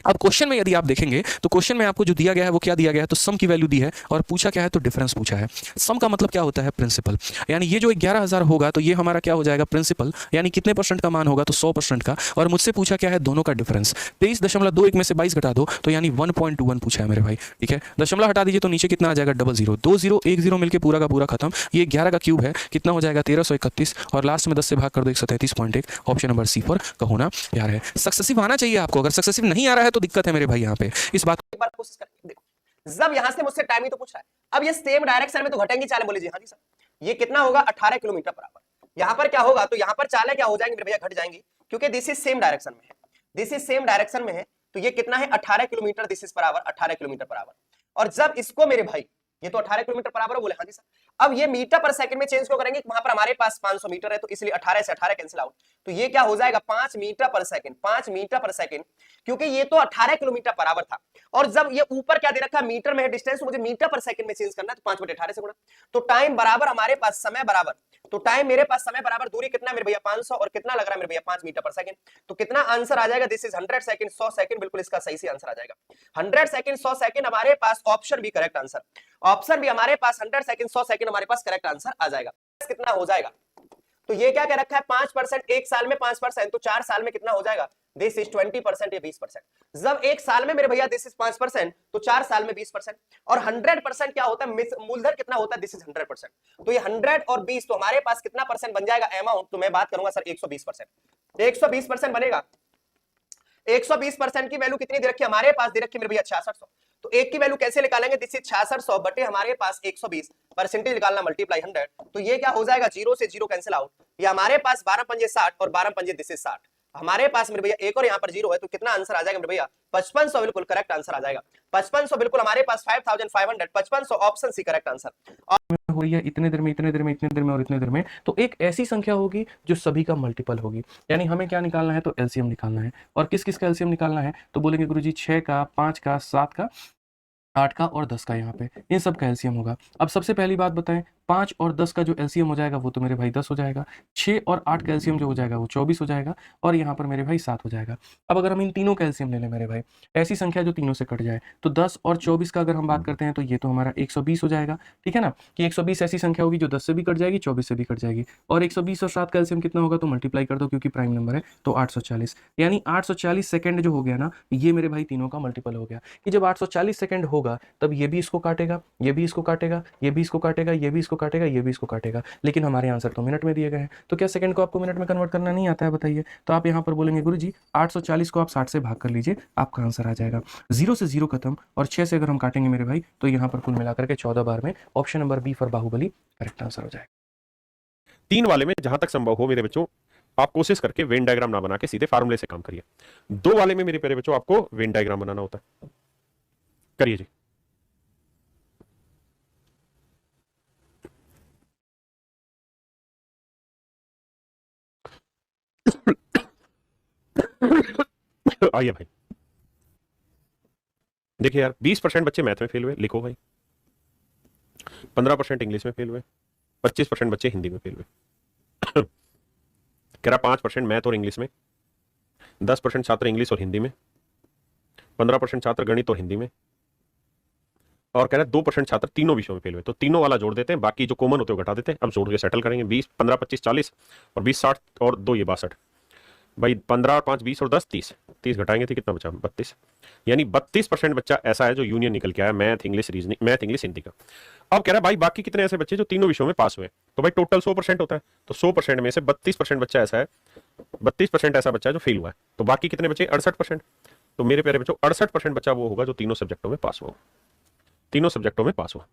अब क्वेश्चन में यदि आप देखेंगे तो क्वेश्चन में आपको जो दिया गया है वो क्या दिया गया है, तो सम की वैल्यू दी है और पूछा क्या है, तो डिफरेंस पूछा है। सम का मतलब क्या होता है, प्रिंसिपल, यानी ये जो 11,000 होगा तो ये हमारा क्या हो जाएगा, प्रिंसिपल, यानी कितने परसेंट का मान होगा, तो 100% का। और मुझसे पूछा क्या है, दोनों का डिफरेंस। 23.21 में से 22 घटा दो तो यानी 1.21 पूछा है मेरे भाई, ठीक है। दशमलव हटा दीजिए तो नीचे कितना आ जाएगा, 00, 2 0 1 0 मिलकर पूरा का पूरा खत्म। ये 11 का क्यूब है, कितना हो जाएगा 1331 और लास्ट में 10 से भाग कर दो 133.1। ऑप्शन नंबर सी पर कहो ना यार है। सक्सेसिव आना चाहिए आपको, अगर सक्सेसिव नहीं आ रहा है तो दिक्कत है मेरे भाई। यहाँ पे इस बात एक बार कोशिश करके देखो। जब यहां से मुझसे टाइम ही तो पूछ रहा है, अब ये सेम डायरेक्शन में तो घटेंगी चालें, बोलिए जी हाँ जी सर। ये कितना होगा 18 किलोमीटर पर आवर। यहां पर क्या होगा, तो यहां पर चालें क्या हो जाएंगी मेरे भैया, घट जाएंगी, क्योंकि दिस इज सेम डायरेक्शन में है, दिस इज सेम डायरेक्शन में है। तो ये कितना है 18 kilometre, this is per hour 18 kilometre per hour. और जब इसको मेरे भाई, ये तो 18 किलोमीटर पर आवर है, बोले हाँ जी सर। अब ये मीटर पर सेकंड में चेंज क्यों करेंगे, वहां पर हमारे पास 500 मीटर है तो इसलिए 18 से 18 कैंसिल आउट, तो ये क्या हो जाएगा 5 मीटर पर सेकंड, 5 मीटर पर सेकंड, क्योंकि ये तो 18 किलोमीटर पर आवर था। और जब ये ऊपर क्या दे रखा है, मीटर में है डिस्टेंस, तो मुझे मीटर पर सेकंड में चेंज करना है, तो 5/18 से गुणा। तो टाइम बराबर हमारे पास समय बराबर, तो टाइम मेरे पास समय बराबर दूरी कितना मेरे भैया 500 और कितना लग रहा है मेरे भैया 5 मीटर पर सेकंड। तो कितना आंसर आ जाएगा, दिस इज 100 सेकंड, 100 सेकंड, बिल्कुल इसका सही से आंसर आ जाएगा 100 सेकंड 100 सेकंड। हमारे पास ऑप्शन भी करेक्ट आंसर, ऑप्शन भी हमारे पास 100 सेकंड 100 सेकंड हमारे पास करेक्ट आंसर आ जाएगा। कितना हो जाएगा, तो ये क्या कह रखा है 5%, एक साल में 5%, तो 4 साल में कितना हो जाएगा, दिस इज 20%, ये 20%। जब एक साल में मेरे भैया दिस इज 5%, तो 4 साल में 20%। और 100% क्या होता है, मूलधन कितना होता है, दिस इज 100%। तो ये 100 और 20, तो हमारे पास कितना परसेंट बन जाएगा अमाउंट, तो मैं बात करूंगा सर 120%। 120% बनेगा। 120% की वैल्यू कितनी दे रखी है हमारे पास, दे रखी है मेरे भैया 6600। तो एक की वैल्यू कैसे निकालेंगे, दिस इज 6600 बटे हमारे पास 120, परसेंटेज निकालना मल्टीप्लाई 100, तो ये क्या हो जाएगा 0 से 0 कैंसिल आउट। ये हमारे पास 12 पंजे 60 और 12 पंजे दिस इज 60, हमारे पास मेरे भैया एक और यहाँ पर 0 है, तो कितना आंसर आ जाएगा मेरे भैया 5500, बिल्कुल करेक्ट आंसर आ जाएगा 5500, बिल्कुल हमारे पास 5500, 5500 ऑप्शन सी करेक्ट आंसर। हो रही है इतने देर में, इतने देर में, इतने देर में और इतने देर में, तो एक ऐसी संख्या होगी जो सभी का मल्टीपल होगी। यानी हमें क्या निकालना है, तो एलसीएम निकालना है। और किस किस का एलसीएम निकालना है, तो बोलेंगे गुरुजी 6 का, 5 का, 7 का, 8 का और 10 का, यहाँ पे इन सब का एलसीएम होगा। अब सबसे पहली बात बताएं, 5 और 10 का जो एलसीएम हो जाएगा वो तो मेरे भाई 10 हो जाएगा। 6 और 8 का एलसीएम जो हो जाएगा वो 24 हो जाएगा और यहाँ पर मेरे भाई 7 हो जाएगा। अब अगर हम इन तीनों का एलसीएम ले लें मेरे भाई, ऐसी संख्या जो तीनों से कट जाए, तो 10 और 24 का अगर हम बात करते हैं तो ये तो हमारा 120 हो जाएगा, ठीक है ना, कि 120 ऐसी संख्या होगी जो 10 से भी कट जाएगी, 24 से भी कट जाएगी। और 120 और 7 का एलसीएम कितना होगा, तो मल्टीप्लाई कर दो क्योंकि प्राइम नंबर है, तो 840, यानी 840 सेकंड जो हो गया ना, ये मेरे भाई तीनों का मल्टीपल हो गया। कि जब 840 सेकंड होगा तब ये भी इसको काटेगा, ये भी इसको काटेगा, ये भी इसको काटेगा, ये भी इसको काटेगा, ये भी इसको काटेगा, लेकिन हमारे आंसर तो मिनट में दिए गए हैं। तो क्या सेकंड को आपको मिनट में कन्वर्ट करना नहीं आता है, बताइए। तो आप यहाँ पर बोलेंगे गुरुजी 840 को आप 60 से भाग कर लीजिए, आपका आंसर आ जाएगा। 0 से 0 खत्म और 6 से अगर हम काटेंगे मेरे भाई, तो यहाँ पर कुल मिलाकर के 14 बार में option number B for Baahubali correct answer हो जाएगा। 3 वाले में जहां तक संभव हो मेरे बच्चों आप कोशिश करके वेन डायग्राम ना बना के सीधे फार्मूले से काम करिए। 2 वाले में मेरे प्यारे बच्चों आपको वेन डायग्राम बनाना होता है, करिए जी। आइए भाई, देखिए यार 20% बच्चे मैथ में फेल हुए, लिखो भाई। 15% इंग्लिश में फेल हुए, 25% बच्चे हिंदी में फेल हुए। कह रहा 5% मैथ और इंग्लिश में, 10% छात्र इंग्लिश और हिंदी में, 15% छात्र गणित और हिंदी में, और कह रहा है 2% छात्र तीनों विषयों में फेल हुए। तो तीनों वाला जोड़ देते हैं, बाकी जो कॉमन होते हैं वो घटा देते हैं। अब जोड़ के सेटल करेंगे। 20 15 25 40 और 20 60 और 2 ये 62 भाई। 15 और 5 20 और 10 30 घटाएंगे तो कितना बचा? 32। यानी 32% बच्चा ऐसा है जो यूनियन निकल के आया math English reasoning, math English Hindi का। अब कह रहा है भाई बाकी कितने ऐसे बच्चे जो तीनों विषयों में पास हुए? तो भाई टोटल 100% होता है, तो 100% में से 32% बच्चा ऐसा है, 32% ऐसा बच्चा है जो फेल हुआ है। तो बाकी कितने बचे? 68%। तो मेरे प्यारे बच्चों 68% बच्चा वो होगा जो तीनों सब्जेक्टों में पास हुआ, तीनों सब्जेक्टों में पास हुआ।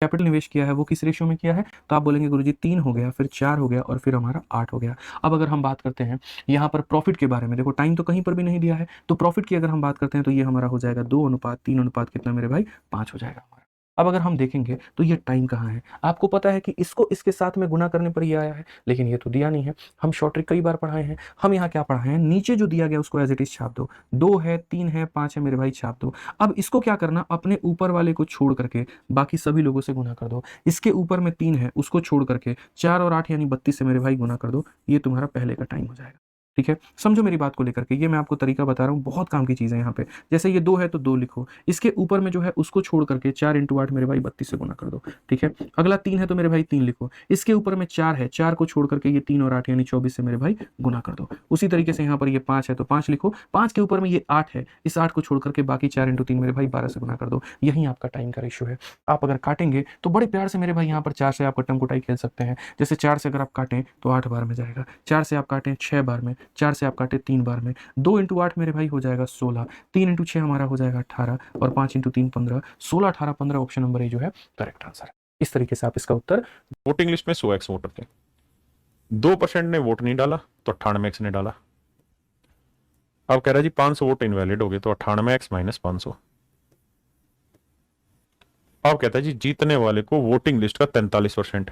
कैपिटल निवेश किया है वो किस रेशियो में किया है? तो आप बोलेंगे गुरुजी 3 हो गया, फिर 4 हो गया और फिर हमारा 8 हो गया। अब अगर हम बात करते हैं यहाँ पर प्रॉफिट के बारे में, देखो टाइम तो कहीं पर भी नहीं दिया है, तो प्रॉफिट की अगर हम बात करते हैं तो ये हमारा हो जाएगा 2:3 अनुपात कितना मेरे भाई? 5 हो जाएगा हमारा। अब अगर हम देखेंगे तो ये टाइम कहाँ है? आपको पता है कि इसको इसके साथ में गुना करने पर ये आया है, लेकिन ये तो दिया नहीं है। हम शॉर्ट ट्रिक कई बार पढ़ाए हैं, हम यहाँ क्या पढ़ाए हैं? नीचे जो दिया गया उसको एज इट इज छाप दो। 2 है, 3 है, 5 है मेरे भाई, छाप दो। अब इसको क्या करना? अपने ऊपर वाले को छोड़ करके बाकी सभी लोगों से गुना कर दो। इसके ऊपर में 3 है, उसको छोड़ करके 4 और 8 यानी 32 से मेरे भाई गुना कर दो। ये तुम्हारा पहले का टाइम हो जाएगा। ठीक है, समझो मेरी बात को लेकर के, ये मैं आपको तरीका बता रहा हूँ, बहुत काम की चीज़ है यहाँ पे। जैसे ये 2 है तो 2 लिखो, इसके ऊपर में जो है उसको छोड़ करके 4 × 8 मेरे भाई 32 से गुना कर दो। ठीक है, अगला 3 है तो मेरे भाई 3 लिखो, इसके ऊपर में 4 है, 4 को छोड़ करके ये 3 और 8 यानी 24 से मेरे भाई गुना कर दो। उसी तरीके से यहाँ पर ये 5 है तो 5 लिखो, 5 के ऊपर में ये 8 है, इस 8 को छोड़ करके बाकी 4 × 3 मेरे भाई 12 से गुना कर दो। यही आपका टाइम का रेशियो है। आप अगर काटेंगे तो बड़े प्यार से मेरे भाई यहाँ पर 4 से आप कट्टम कुटाई खेल सकते हैं। जैसे 4 से अगर आप काटें तो 8 बार में जाएगा, 4 से आप काटें 6 बार में, 4 से आप काटें 3 बार में, 2 × 8 मेरे भाई हो जाएगा 16, 3 × 6 हमारा हो जाएगा 18 और 5 × 3 15, 16 18 15 ऑप्शन नंबर ए जो है करेक्ट आंसर है। इस तरीके से आप इसका उत्तर। वोटिंग लिस्ट में 100x वोटर थे, 2% ने वोट नहीं डाला तो 98x ने डाला। अब कह रहा है जी 500 वोट इनवैलिड हो गए, तो 98x - 500। अब कहता है जी जीतने वाले को वोटिंग लिस्ट का 43%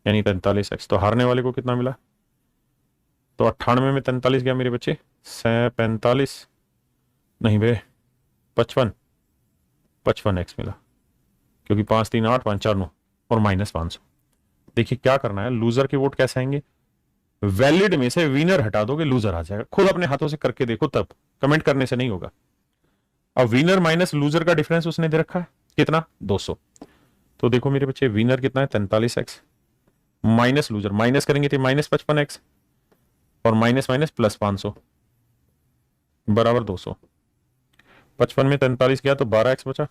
यानी 43x। तो हारने वाले को कितना मिला? तो 98 में 43 गया मेरे बच्चे, 45 नहीं बे 55x मिला, क्योंकि 5 3 8 5 4 9 और -500। देखिए क्या करना है, लूजर के वोट कैसे आएंगे? वैलिड में से विनर हटा दोगे, लूजर आ जाएगा। खुद अपने हाथों से करके देखो, तब कमेंट करने से नहीं होगा। अब विनर माइनस लूजर का डिफरेंस उसने दे रखा है कितना? 200। तो देखो मेरे बच्चे विनर कितना है? 43x माइनस लूजर, माइनस करेंगे तो -55x और माइनस +500 बराबर 200। 55 में 43 गया तो 12x बचा,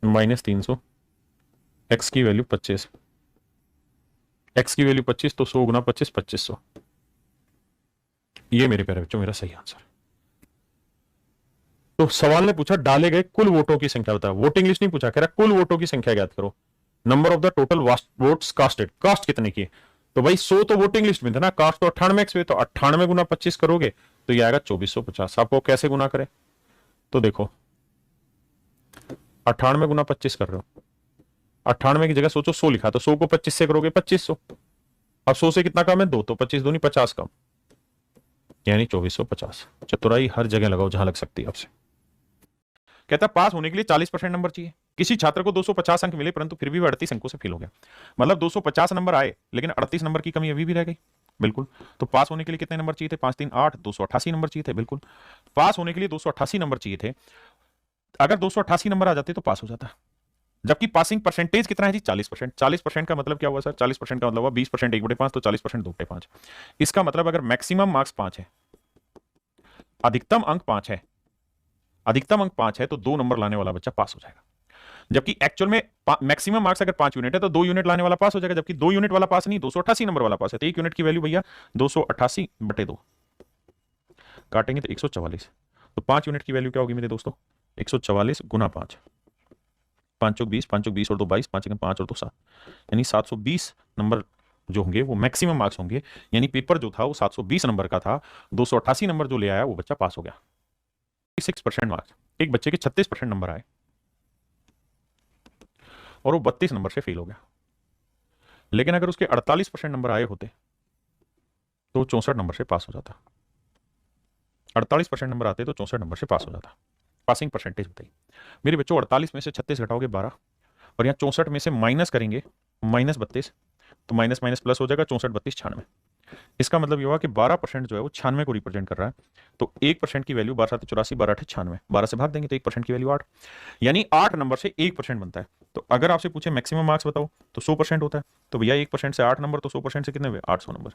-300। x की वैल्यू 25, x की वैल्यू 25, तो 100 × 25 2500। ये मेरे प्यारे बच्चों मेरा सही आंसर। तो सवाल ने पूछा डाले गए कुल वोटों की संख्या बताओ, वोटिंग लिस्ट नहीं पूछा, कह रहा कुल वोटों की संख्या ज्ञात करो। Number of the total votes casted, cast कितने की? तो भाई 100 तो वोटिंग लिस्ट में था ना, कास्ट तो 98x में, तो 98 × 25 करोगे तो ये आएगा 2450। आपको कैसे गुना करें? तो देखो 98 × 25 कर रहे हो, 98 की जगह सोचो 100 लिखा, तो 100 को 25 से करोगे 2500। अब 100 से कितना कम है? 2, तो 25 दूनी 50 कम, यानी 2450। चतुराई हर जगह लगाओ जहां लग सकती है आपसे। कहता पास होने के लिए 40% नंबर चाहिए। किसी छात्र को 250 अंक मिले परंतु फिर भी वह 38 अंकों से फेल हो गया। मतलब 250 नंबर आए लेकिन 38 नंबर की कमी अभी भी रह गई। बिल्कुल। तो पास होने के लिए कितने नंबर चाहिए थे? 5 3 8, 288 नंबर चाहिए थे। बिल्कुल, पास होने के लिए 288 नंबर चाहिए थे। अगर 288 नंबर आ जाते तो पास हो जाता। जबकि पासिंग परसेंटेज कितना है जी? 40%। 40% का मतलब क्या हुआ सर? 40% का मतलब हुआ 20% 1/5, तो 40% 2/5। इसका मतलब अगर मैक्सिमम मार्क्स 5 है, अधिकतम अंक 5 है, अधिकतम अंक 5 है, तो 2 नंबर लाने वाला बच्चा पास हो जाएगा। जबकि एक्चुअल में मैक्सिमम मार्क्स अगर 5 यूनिट है तो 2 यूनिट लाने वाला पास हो जाएगा, जबकि 2 यूनिट वाला पास नहीं, 288 नंबर वाला पास है। तो 1 यूनिट की वैल्यू भैया 288/2 काटेंगे तो 144। तो 5 यूनिट की वैल्यू क्या होगी मेरे दोस्तों? 144 गुना 5, 5 चौक 20, 5 चौक 20 और 2 22, 5 5 और 2 7, यानी 720 नंबर जो होंगे वो मैक्सिमम मार्क्स होंगे। यानी पेपर जो था वो 720 नंबर का था, 288 नंबर जो ले आया वो बच्चा पास हो गया। 6% मार्क्स, एक बच्चे के 36% नंबर आए और वो 32 नंबर से फेल हो गया। लेकिन अगर उसके 48% नंबर आए होते तो 64 नंबर से पास हो जाता। 48% नंबर आते तो 64 नंबर से पास हो जाता। पासिंग परसेंटेज बताइए मेरे बच्चों। 48 में से 36 घटाओगे 12, और यहाँ 64 में से माइनस करेंगे -32, तो माइनस माइनस प्लस हो जाएगा, 64 32 96। इसका मतलब ये हुआ कि 12% जो है वो 96 को रिप्रेजेंट कर रहा है। तो 1% की वैल्यू 12 7 84, 12 8 96, 12 से भाग देंगे तो 1% की वैल्यू 8, यानी 8 नंबर से 1% बनता है। तो अगर आपसे पूछे मैक्सिमम मार्क्स बताओ तो 100% होता है। तो भैया 1% से 8 नंबर, तो 100% से कितने हुए? 800 नंबर,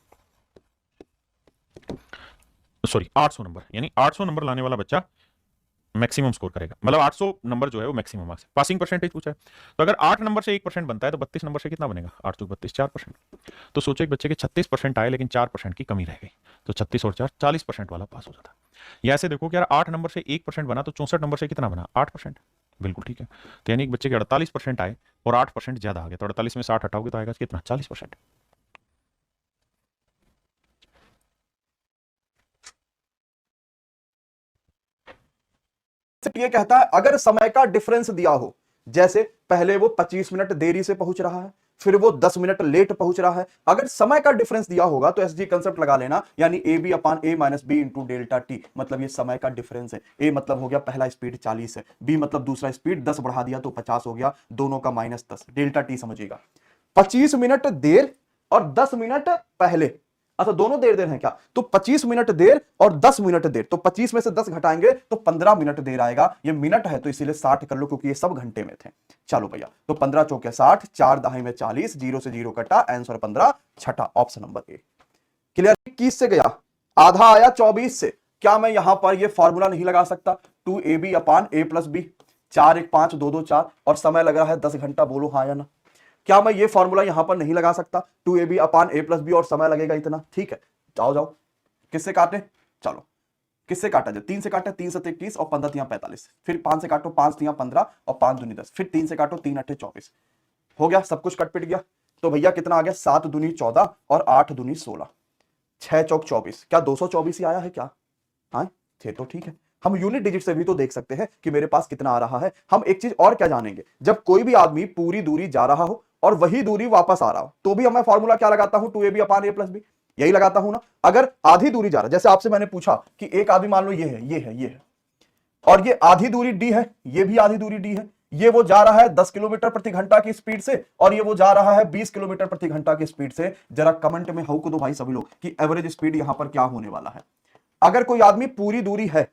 सॉरी 800 नंबर, यानी 800 नंबर लाने वाला बच्चा मैक्सिमम स्कोर करेगा। मतलब 800 नंबर जो है वो मैक्सिमम मार्क्स है। पासिंग परसेंटेज पूछा है, तो अगर 8 नंबर से 1% बनता है तो 32 नंबर से कितना बनेगा? 8 चौक 32, 4%। तो सोचो एक बच्चे के 36% आए लेकिन 4% की कमी रह गई, तो 36 और 4 40% वाला पास हो जाता। या ऐसे देखो कि यार 8 नंबर से 1% बना तो 64 नंबर से कितना बना? 8%। बिल्कुल ठीक है। तो यानी एक बच्चे के 48% आए और 8% ज्यादा आ गया, तो 48 में से 8 हटाओगे तो आएगा कितना? 40%। ये कहता है अगर समय का डिफरेंस दिया हो, जैसे पहले वो 25 मिनट देरी से पहुंच रहा है, फिर वो 10 मिनट लेट पहुंच रहा है, अगर समय का डिफरेंस दिया होगा तो एसजी कंसेप्ट लगा लेना, यानी A B upon A minus B into delta T, मतलब ये समय का डिफरेंस है। ए मतलब हो गया पहला स्पीड 40 है, बी मतलब दूसरा स्पीड 10 बढ़ा दिया तो 50 हो गया, दोनों का -10, डेल्टा टी समझिएगा। 25 मिनट देर और 10 मिनट पहले, अच्छा दोनों देर हैं क्या? तो 25 मिनट देर और 10 मिनट देर, तो 25 में से 10 घटाएंगे तो 15 मिनट देर आएगा। ये मिनट है तो इसीलिए 60 कर लो क्योंकि ये सब घंटे में थे। चलो भैया, तो 15 चौके 60, 4 दहाई में 40, 0 से 0 कटा, आंसर 15, छठा ऑप्शन नंबर ए। क्लियर? 21 से गया, आधा आया 24 से, क्या मैं यहां पर ये फॉर्मूला नहीं लगा सकता? 2ab upon a plus B, 4 1 5 2 2 4, और समय लग रहा है 10 घंटा, बोलो हाँ या ना? क्या मैं ये फॉर्मूला यहां पर नहीं लगा सकता? 2ab upon a plus B और समय लगेगा इतना, ठीक है। जाओ जाओ, किससे काटे? चलो किससे काटा जाए? 3 से काटा, 3 7 21 और 15 3 45, फिर 5 से काटो, 5 3 15 और 5 दूनी 10, फिर 3 से काटो, 3 8 24, हो गया, सब कुछ कट पिट गया। तो भैया कितना आ गया? 7 दूनी 14 और 8 दूनी 16, 6 चौक 24, क्या 224 ही आया है क्या? हाँ थे तो ठीक है। हम यूनिट डिजिट से भी तो देख सकते हैं कि मेरे पास कितना आ रहा है। हम एक चीज और क्या जानेंगे, जब कोई भी आदमी पूरी दूरी जा रहा हो और वही दूरी वापस आ रहा हो तो भी मैं फॉर्मूला क्या लगाता हूं? 2ab upon a plus B, यही लगाता हूं ना। अगर आधी दूरी जा रहा है, जैसे आपसे मैंने पूछा कि एक आदमी मान लो ये है, ये है, ये है, और ये आधी दूरी डी है, ये भी आधी दूरी डी है, ये वो जा रहा है 10 किलोमीटर प्रति घंटा की स्पीड से और ये वो जा रहा है 20 किलोमीटर प्रति घंटा की स्पीड से। जरा कमेंट में हाउ को दो भाई सभी लोग कि एवरेज स्पीड यहां पर क्या होने वाला है। अगर कोई आदमी पूरी दूरी है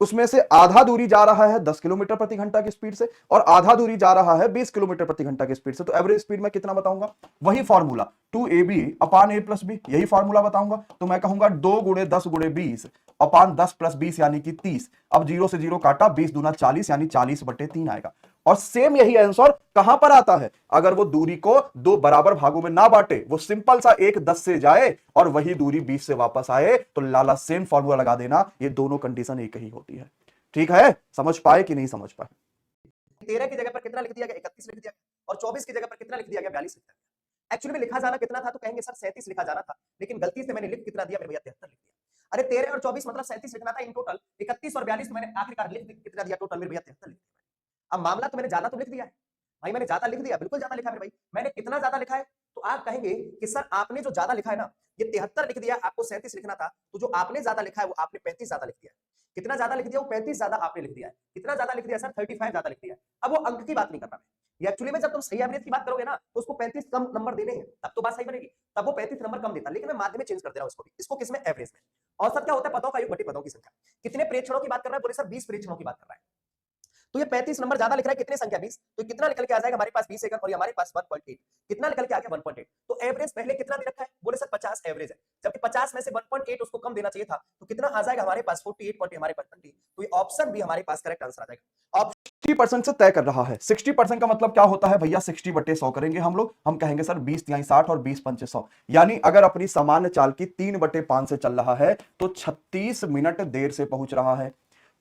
उसमें से आधा दूरी जा रहा है 10 किलोमीटर प्रति घंटा की स्पीड से और आधा दूरी जा रहा है 20 किलोमीटर प्रति घंटा की स्पीड से, तो एवरेज स्पीड मैं कितना बताऊंगा? वही formula 2ab upon a plus B, यही फॉर्मूला बताऊंगा। तो मैं कहूंगा 2 गुणे 10 गुणे 20 अपान 10 प्लस 20 यानी कि 30। अब 0 से 0 काटा, 20 दूना 40 यानी 40/3 आएगा। और सेम यही आंसर कहां पर आता है? अगर वो दूरी को 2 बराबर भागों में ना बांटे, वो सिंपल सा 1 10 से जाए और वही दूरी 20 से वापस आए, तो लाला सेम फॉर्मूला लगा देना। ये दोनों कंडीशन एक ही होती है। ठीक है, समझ पाए कि नहीं समझ पाए? 13 की जगह पर कितना लिख दिया गया? 31 लिख दिया गया। और 24 की जगह पर कितना लिख दिया गया? 42 लिख दिया गया। एक्चुअली में लिखा जाना कितना था? तो कहेंगे सर 37 लिखा जाना था, लेकिन गलती से मैंने लिख कितना दिया? मेरे भैया 73 लिख दिया। अरे 13 और 24 मतलब 37 लिखना था इन टोटल, 31 और 42 मैंने आखिरकार लिख कितना दिया टोटल? मेरे भैया 73 लिख दिया। अब मामला तो मैंने ज्यादा तो लिख दिया है भाई, मैंने ज्यादा लिख दिया, बिल्कुल ज्यादा लिखा है भाई। मैंने कितना ज्यादा लिखा है? तो आप कहेंगे कि सर आपने जो ज्यादा लिखा है ना, ये 73 लिख दिया, आपको 37 लिखना था, तो जो आपने ज्यादा लिखा है वो आपने 35 ज्यादा लिख दिया। कितना ज्यादा लिख दिया? वो 35 ज्यादा आपने लिख दिया है। कितना ज्यादा लिख दिया सर? 35 ज्यादा लिख दिया। अब वो अंक की बात नहीं कर रहा मैं, एक्चुअली में जब तुम सही एवरेज की बात करोगे ना तो उसको 35 कम नंबर देने हैं, तब तो बात सही बनेगी, तब वो 35 नंबर कम देता। लेकिन मैं माध्य में चेंज कर दे रहा हूं इसको भी, इसको किसमें? एवरेज में। औसत क्या होता है? पदों का योग बटे पदों की संख्या। कितने प्रेक्षणों की बात कर रहा है? बोले सर 20 प्रेक्षणों की बात कर रहा है। तो ये 35 नंबर ज्यादा लिख रहा है, कितने संख्या 20, तो कितना निकल के आ जाएगा हमारे पास? 20 सेकंड, और ये हमारे पास 1.8, कितना निकल के आ गया? 1.8। तो एवरेज पहले कितना दे रखा है? बोले सर 50 एवरेज है, जबकि 50 में से 1.8 उसको कम देना चाहिए था, तो कितना आ जाएगा हमारे पास? 48 हमारे पास 20। तो ये ऑप्शन भी हमारे पास करेक्ट आंसर आ जाएगा। ऑप्शन 60% से तय कर रहा है। 60% का मतलब क्या होता है भैया, 60/100 करेंगे हम लोग। हम कहेंगे सर 20 तिहाई 60 और 20 पंचे 100, यानी अगर अपनी सामान्य चाल की 3/5 से चल रहा है तो 36 मिनट देर से पहुंच रहा है।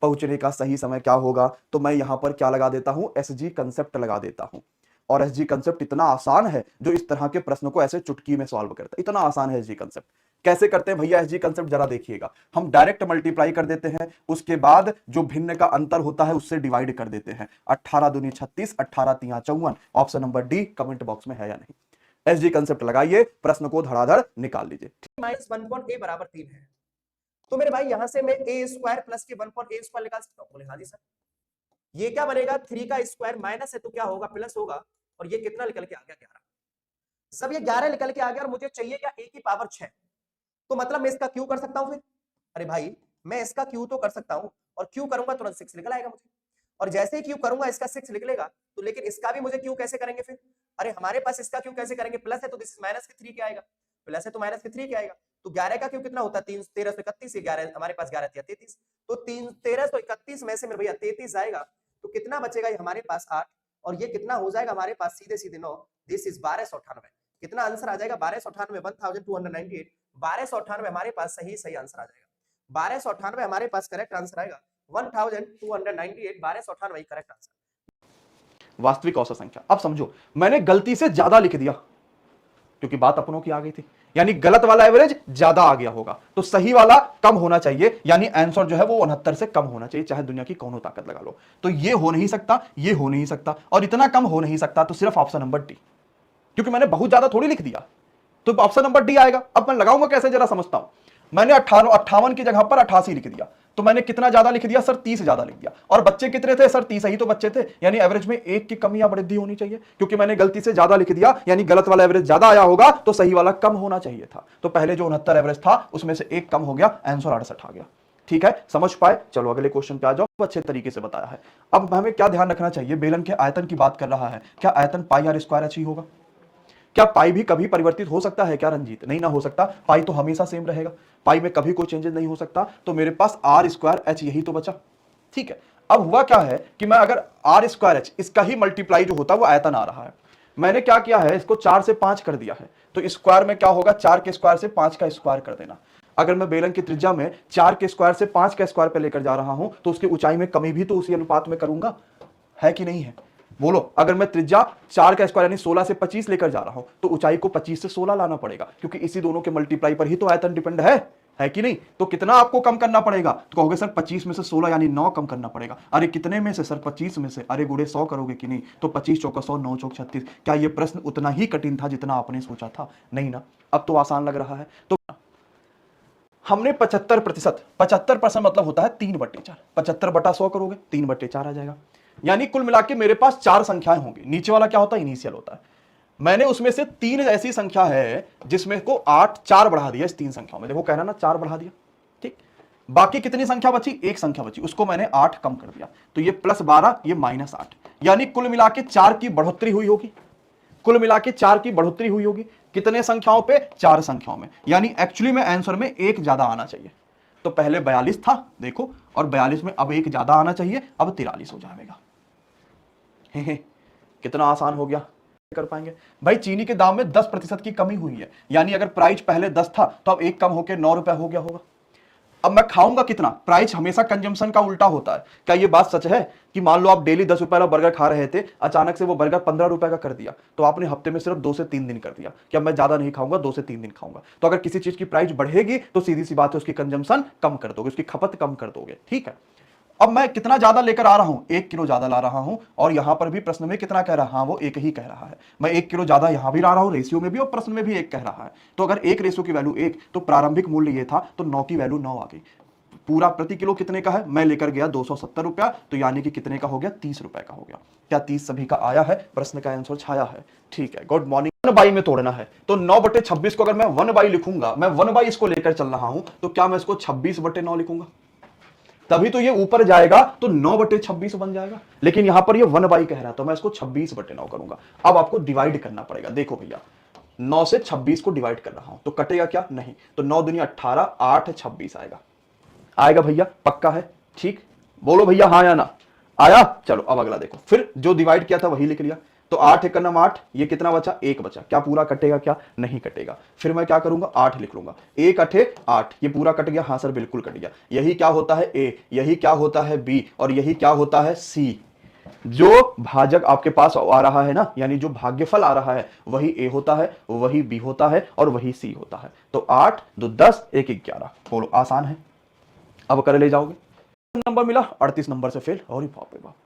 पहुंचने का सही समय क्या होगा, तो मैं यहां पर क्या लगा देता हूं, एसजी कंसेप्ट लगा देता हूं। और एसजी कंसेप्ट इतना आसान है, जो इस तरह के प्रश्न को ऐसे चुटकी में सॉल्व करता है, इतना आसान है एसजी कंसेप्ट। कैसे करते हैं भैया एसजी कंसेप्ट, जरा देखिएगा। हम डायरेक्ट मल्टीप्लाई कर देते हैं, उसके बाद जो भिन्न का अंतर होता है उससे डिवाइड कर देते हैं। 18 दूनी 36, 18 तिया 54। Option number D comment box में है या नहीं। एसजी कंसेप्ट लगाइए, प्रश्न को धड़ाधड़ निकाल लीजिए। -1/a बराबर 3 है, तो मेरे भाई यहां से मैं a स्क्वायर प्लस के 1/a² निकाल सकता हूं। बोले हाँ जी सर। ये क्या बनेगा, 3 का स्क्वायर माइनस है तो क्या होगा, प्लस होगा। और ये कितना निकल के आ गया, 11। सब ये 11 निकल के आ गया और मुझे चाहिए क्या, a की पावर 6। तो मतलब मैं इसका क्यू कर सकता हूं फिर। अरे भाई मैं इसका क्यू तो कर सकता हूं, और क्यू करूंगा तुरंत 6 निकल आएगा मुझे। और जैसे ही क्यू करूंगा इसका 6 निकलेगा, तो लेकिन इसका भी मुझे क्यू कैसे करेंगे फिर। अरे हमारे पास इसका क्यू कैसे करेंगे, प्लस है तो दिस इज माइनस के 3 के आएगा, प्लस है तो माइनस के 3 के आएगा। तो 11 का क्यू कितना होता है, 3 13 31, 11 हमारे पास 11 33, तो 3 1331 में से मेरे भैया 33 आएगा। तो कितना बचेगा, ये हमारे पास 8, और ये कितना हो जाएगा हमारे पास, सीधे सीधे 9। This is 1298। कितना आंसर आ जाएगा, 1298, 1298। 1298 हमारे पास सही आंसर आ जाएगा। 1298 हमारे पास करेक्ट आंसर आएगा। 1298, 1298 करेक्ट आंसर। वास्तविक औसत संख्या। अब समझो, मैंने गलती से ज्यादा लिख दिया क्योंकि बात अपनों की आ गई थी, यानी गलत वाला एवरेज ज्यादा आ गया होगा, तो सही वाला कम होना चाहिए, यानी आंसर जो है वो 69 से कम होना चाहिए, चाहे दुनिया की कौनो ताकत लगा लो। तो ये हो नहीं सकता, ये हो नहीं सकता, और इतना कम हो नहीं सकता, तो सिर्फ ऑप्शन नंबर डी, क्योंकि मैंने बहुत ज्यादा थोड़ी लिख दिया, तो ऑप्शन नंबर डी आएगा। अब मैं लगाऊंगा कैसे, जरा समझता हूं। मैंने 58 की जगह पर 88 लिख दिया, तो मैंने कितना ज्यादा लिख दिया सर, 30 ज्यादा लिख दिया। और बच्चे कितने थे सर, 30 ही तो बच्चे थे, यानी एवरेज में 1 की कमी या वृद्धि होनी चाहिए, क्योंकि मैंने गलती से ज्यादा लिख दिया, यानी गलत वाला एवरेज ज्यादा आया होगा, तो सही वाला कम होना चाहिए था। तो पहले जो 69 एवरेज था उसमें से 1 कम हो गया, आंसर 68 आ गया। ठीक है, समझ पाए। चलो अगले क्वेश्चन पे आ जाओ, अच्छे तरीके से बताया है। अब हमें क्या ध्यान रखना चाहिए, बेलन के आयतन की बात कर रहा है, क्या आयतन पाई आर स्क्वायर एच ही होगा। क्या पाई भी कभी परिवर्तित हो सकता है क्या रंजीत, नहीं ना हो सकता, पाई तो हमेशा सेम रहेगा, पाई में कभी कोई चेंजेस नहीं हो सकता। तो मेरे पास आर स्क्वायर एच यही तो बचा। ठीक है, अब हुआ क्या है कि मैं अगर आर स्क्वायर एच इसका ही मल्टीप्लाई जो होता है वो आयतन आ रहा है, मैंने क्या किया है, इसको 4 से 5 कर दिया है, तो स्क्वायर में क्या होगा, 4 के स्क्वायर से 5 का स्क्वायर कर देना। अगर मैं बेलन की त्रिज्या में 4 के स्क्वायर से 5 का स्क्वायर पे लेकर जा रहा हूं, तो उसकी ऊंचाई में कमी भी तो उसी अनुपात में करूंगा, है कि नहीं है, बोलो। अगर मैं त्रिज्या 4 का स्क्वायर यानी 16 से 25 लेकर जा रहा हूं, तो ऊंचाई को 25 से 16 लाना पड़ेगा, क्योंकि इसी दोनों के मल्टीप्लाई पर ही तो आयतन डिपेंड है कि नहीं। तो कितना आपको कम करना पड़ेगा, तो कहोगे सर 25 में से 16 यानी 9 कम करना पड़ेगा। अरे कितने में से सर, 25 में से। अरे गुड़े 100 करोगे कि नहीं, तो 25 चौका 100, 9 चौक 36। क्या ये प्रश्न उतना ही कठिन था जितना आपने सोचा था, नहीं ना। अब तो आसान लग रहा है। तो हमने 75%, 75% मतलब होता है 3/4, 75/100 करोगे 3/4 आ जाएगा, यानी कुल मिला के मेरे पास 4 संख्याएं होंगी। नीचे वाला क्या होता है, इनिशियल होता है। मैंने उसमें से 3 ऐसी संख्या है जिसमें को 8 4 बढ़ा दिया, इस 3 संख्याओं में देखो, कहना ना 4 बढ़ा दिया। ठीक, बाकी कितनी संख्या बची, 1 संख्या बची, उसको मैंने 8 कम कर दिया, तो ये +12, ये -8, यानी कुल मिला के 4 की बढ़ोतरी हुई होगी। कुल मिला के 4 की बढ़ोतरी हुई होगी, कितने संख्याओं पे, 4 संख्याओं में, यानी एक्चुअली में आंसर में 1 ज्यादा आना चाहिए। तो पहले 42 था देखो, और 42 में अब 1 ज्यादा आना चाहिए, अब 43 हो जाएगा। कितना आसान हो गया, कर पाएंगे भाई। चीनी के दाम में 10% की कमी हुई है, यानी अगर प्राइस पहले 10 था तो अब 1 कम होकर 9 रुपए हो गया होगा। अब मैं खाऊंगा कितना, प्राइस हमेशा कंजम्पशन का उल्टा होता है। क्या ये बात सच है कि मान लो आप डेली 10 रुपए वाला बर्गर खा रहे थे, अचानक से वो बर्गर 15 रुपए का कर दिया, तो आपने हफ्ते में सिर्फ 2 से 3 दिन कर दिया, क्या मैं ज्यादा नहीं खाऊंगा, 2 से 3 दिन खाऊंगा। तो अगर किसी चीज की प्राइस बढ़ेगी तो सीधी सी बात है, उसकी कंजम्पशन कम कर दोगे, उसकी खपत कम कर दोगे। ठीक है, अब मैं कितना ज्यादा लेकर आ रहा हूं, 1 किलो ज्यादा ला रहा हूं, और यहां पर भी प्रश्न में कितना कह रहा है, हाँ वो 1 ही कह रहा है। मैं 1 किलो ज्यादा यहां भी ला रहा हूं, रेशियो में भी, और प्रश्न में भी 1 कह रहा है। तो अगर 1 रेशियो की वैल्यू 1, तो प्रारंभिक मूल्य ये था, तो 9 की वैल्यू 9 आ गई। पूरा प्रति किलो कितने का है, मैं लेकर गया 270 रुपया, तो यानी कि कितने का हो गया, 30 रुपए का हो गया। क्या 30 सभी का आया है, प्रश्न का आंसर छाया है। ठीक है, गुड मॉर्निंग। 1/, में तोड़ना है, तो 9/26 को अगर मैं 1/, लिखूंगा, मैं 1/, इसको लेकर चल रहा हूं, तो क्या मैं इसको 26/9 लिखूंगा, तभी तो ये ऊपर जाएगा, तो 9/26 बन जाएगा। लेकिन यहां पर ये 1/, कह रहा है, तो मैं इसको 26/9 करूंगा। अब आपको डिवाइड करना पड़ेगा, देखो भैया 9 से 26 को डिवाइड कर रहा हूं, तो कटेगा क्या, नहीं, तो 9 दूनी 18, 8 26 आएगा भैया, पक्का है। ठीक, बोलो भैया हाँ या ना। आया। चलो अब अगला देखो, फिर जो डिवाइड किया था वही लिख लिया। तो 8 एक नम 8, ये कितना बचा? 1 बचा। क्या पूरा कटेगा? क्या नहीं कटेगा। फिर मैं क्या करूंगा? 8 लिख लूंगा। 1 अठे 8, ये पूरा कट गया। हाँ सर बिल्कुल कट गया। यही क्या होता है? ए, यही क्या होता है? बी, और यही क्या होता है? सी। जो भाजक आपके पास आ रहा है ना, यानी जो भाग्यफल आ रहा है, वही ए होता है, वही बी होता है, और वही सी होता है। तो 8 2 10 1 11। बोलो आसान है। अब कर ले जाओगे। नंबर मिला 38 नंबर से फेल। और बाप रे बाप।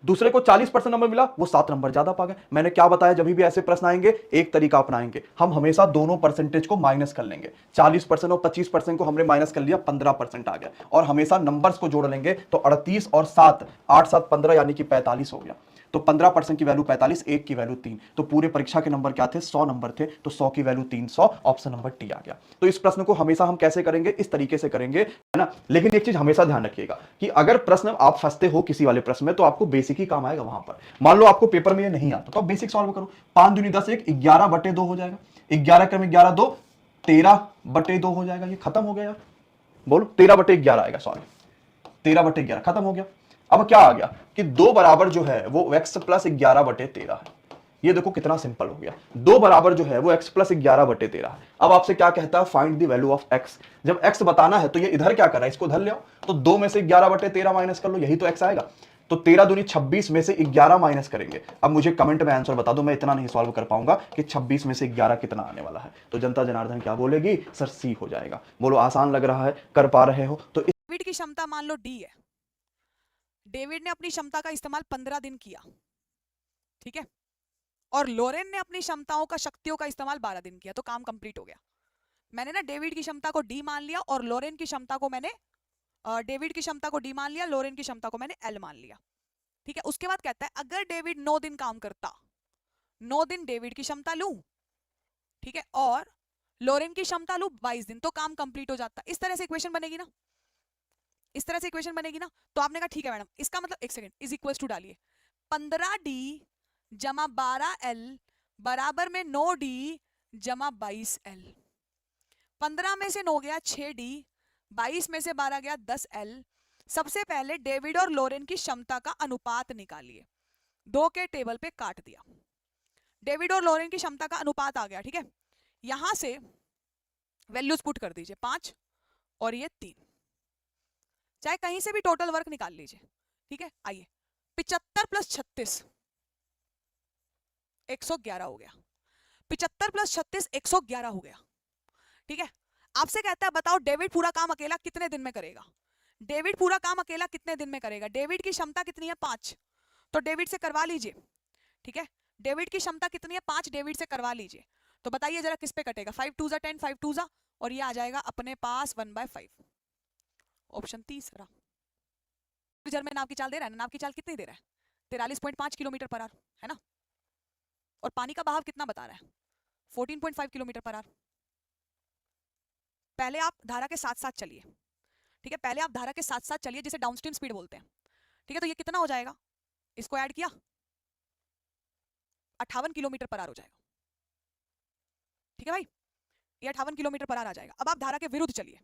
दूसरे को 40% नंबर मिला, वो 7 नंबर ज्यादा पा गए। मैंने क्या बताया? जब भी ऐसे प्रश्न आएंगे एक तरीका अपनाएंगे, हम हमेशा दोनों परसेंटेज को माइनस कर लेंगे। 40% और 25% को हमने माइनस कर लिया, 15% आ गया। और हमेशा नंबर्स को जोड़ लेंगे, तो 38 और 7, 8 7 15 यानी कि 45 हो गया। तो 15% की वैल्यू 45, 1 की वैल्यू 3। तो पूरे परीक्षा के नंबर क्या थे? 100 नंबर थे। तो 100 की वैल्यू 300, ऑप्शन नंबर टी आ गया। तो इस प्रश्न को हमेशा हम कैसे करेंगे? इस तरीके से करेंगे, है ना। लेकिन एक चीज हमेशा ध्यान रखिएगा कि अगर प्रश्न आप फंसते हो किसी वाले प्रश्न में, तो आपको बेसिक ही काम आएगा वहां पर। मान लो आपको पेपर में ये नहीं आता, तो आप बेसिक सॉल्व करो। 5 दूनी 10 1, 11/2 हो जाएगा। 11 क्रम 11 2, 13/2 हो जाएगा। ये खत्म हो गया यार। बोलो 13/11 आएगा सॉल्व। 13/11 खत्म हो गया। अब क्या आ गया कि 2 बराबर जो है वो x प्लस 11/13 है। ये देखो कितना सिंपल हो गया। 2 बराबर जो है वो x प्लस 11/13 है। अब आपसे क्या कहता है? Find the value of x। जब x बताना है तो ये इधर क्या कर रहा है? इसको इधर ले आओ। तो 2 में से 11/13 माइनस कर लो, यही तो x आएगा। तो 13 दूनी 26 में से 11 माइनस करेंगे। अब मुझे कमेंट में आंसर बता दो, मैं इतना नहीं सॉल्व कर पाऊंगा कि 26 में से 11 कितना आने वाला है। तो जनता जनार्दन क्या बोलेगी? सर सी हो जाएगा। बोलो आसान लग रहा है? कर पा रहे हो? तो डेविड की क्षमता मान लो डी है। डेविड ने अपनी क्षमता का इस्तेमाल 15 दिन किया, ठीक है, और लोरेन ने अपनी क्षमताओं का, शक्तियों का इस्तेमाल 12 दिन किया। तो काम कंप्लीट हो गया। मैंने ना डेविड की क्षमता को डी मान लिया, और लोरेन की क्षमता को मैंने डेविड की क्षमता को डी मान लिया, लोरेन की क्षमता को मैंने एल मान लिया, ठीक है। उसके बाद कहता है अगर डेविड 9 दिन काम करता, 9 दिन डेविड की क्षमता लूं, ठीक है, और लोरेन की क्षमता लूं 22 दिन, तो काम कंप्लीट हो जाता। इस तरह से इक्वेशन बनेगी ना, इस तरह से इक्वेशन बनेगी ना। तो आपने कहा ठीक है मैडम, इसका मतलब एक सेकंड, इज इक्वल्स टू डालिए 15d जमा 12l बराबर में 9d जमा 22l। 15 में से 9 गया 6d, 22 में से 12 गया 10l। सबसे पहले डेविड और लोरेन की क्षमता का अनुपात निकालिए। 2 के टेबल पे काट दिया। डेविड और लोरेन की क्षमता का अनुपात आ गया, ठीक है। यहां से वैल्यूज पुट कर दीजिए, 5 और ये 3। चाहे कहीं से भी टोटल वर्क निकाल लीजिए, ठीक है। आइए 75 प्लस 36 111 हो गया। 75 प्लस 36 111 हो गया, ठीक है। आपसे कहता है बताओ डेविड पूरा काम अकेला कितने दिन में करेगा। डेविड पूरा काम अकेला कितने दिन में करेगा। डेविड की क्षमता कितनी है? 5। तो डेविड से करवा लीजिए, ठीक है। डेविड की क्षमता कितनी है? 5। डेविड से करवा लीजिए। तो बताइए जरा किस पे कटेगा? 5 2 जा 10, 5 2 जा, और ये आ जाएगा अपने पास 1/5। ऑप्शन तीसरा। जर में नाव की चाल दे रहा है ना, नाव की चाल कितनी दे रहा है? 43.5 किलोमीटर पर आवर, है ना। और पानी का बहाव कितना बता रहा है? 14.5 किलोमीटर पर आवर। पहले आप धारा के साथ साथ चलिए, ठीक है। पहले आप धारा के साथ साथ चलिए, जिसे डाउनस्ट्रीम स्पीड बोलते हैं, ठीक है। तो ये कितना हो जाएगा? इसको ऐड किया 58 किलोमीटर पर आवर हो जाएगा, ठीक है भाई। ये 58 किलोमीटर पर आवर आ जाएगा। अब आप धारा के विरुद्ध चलिए,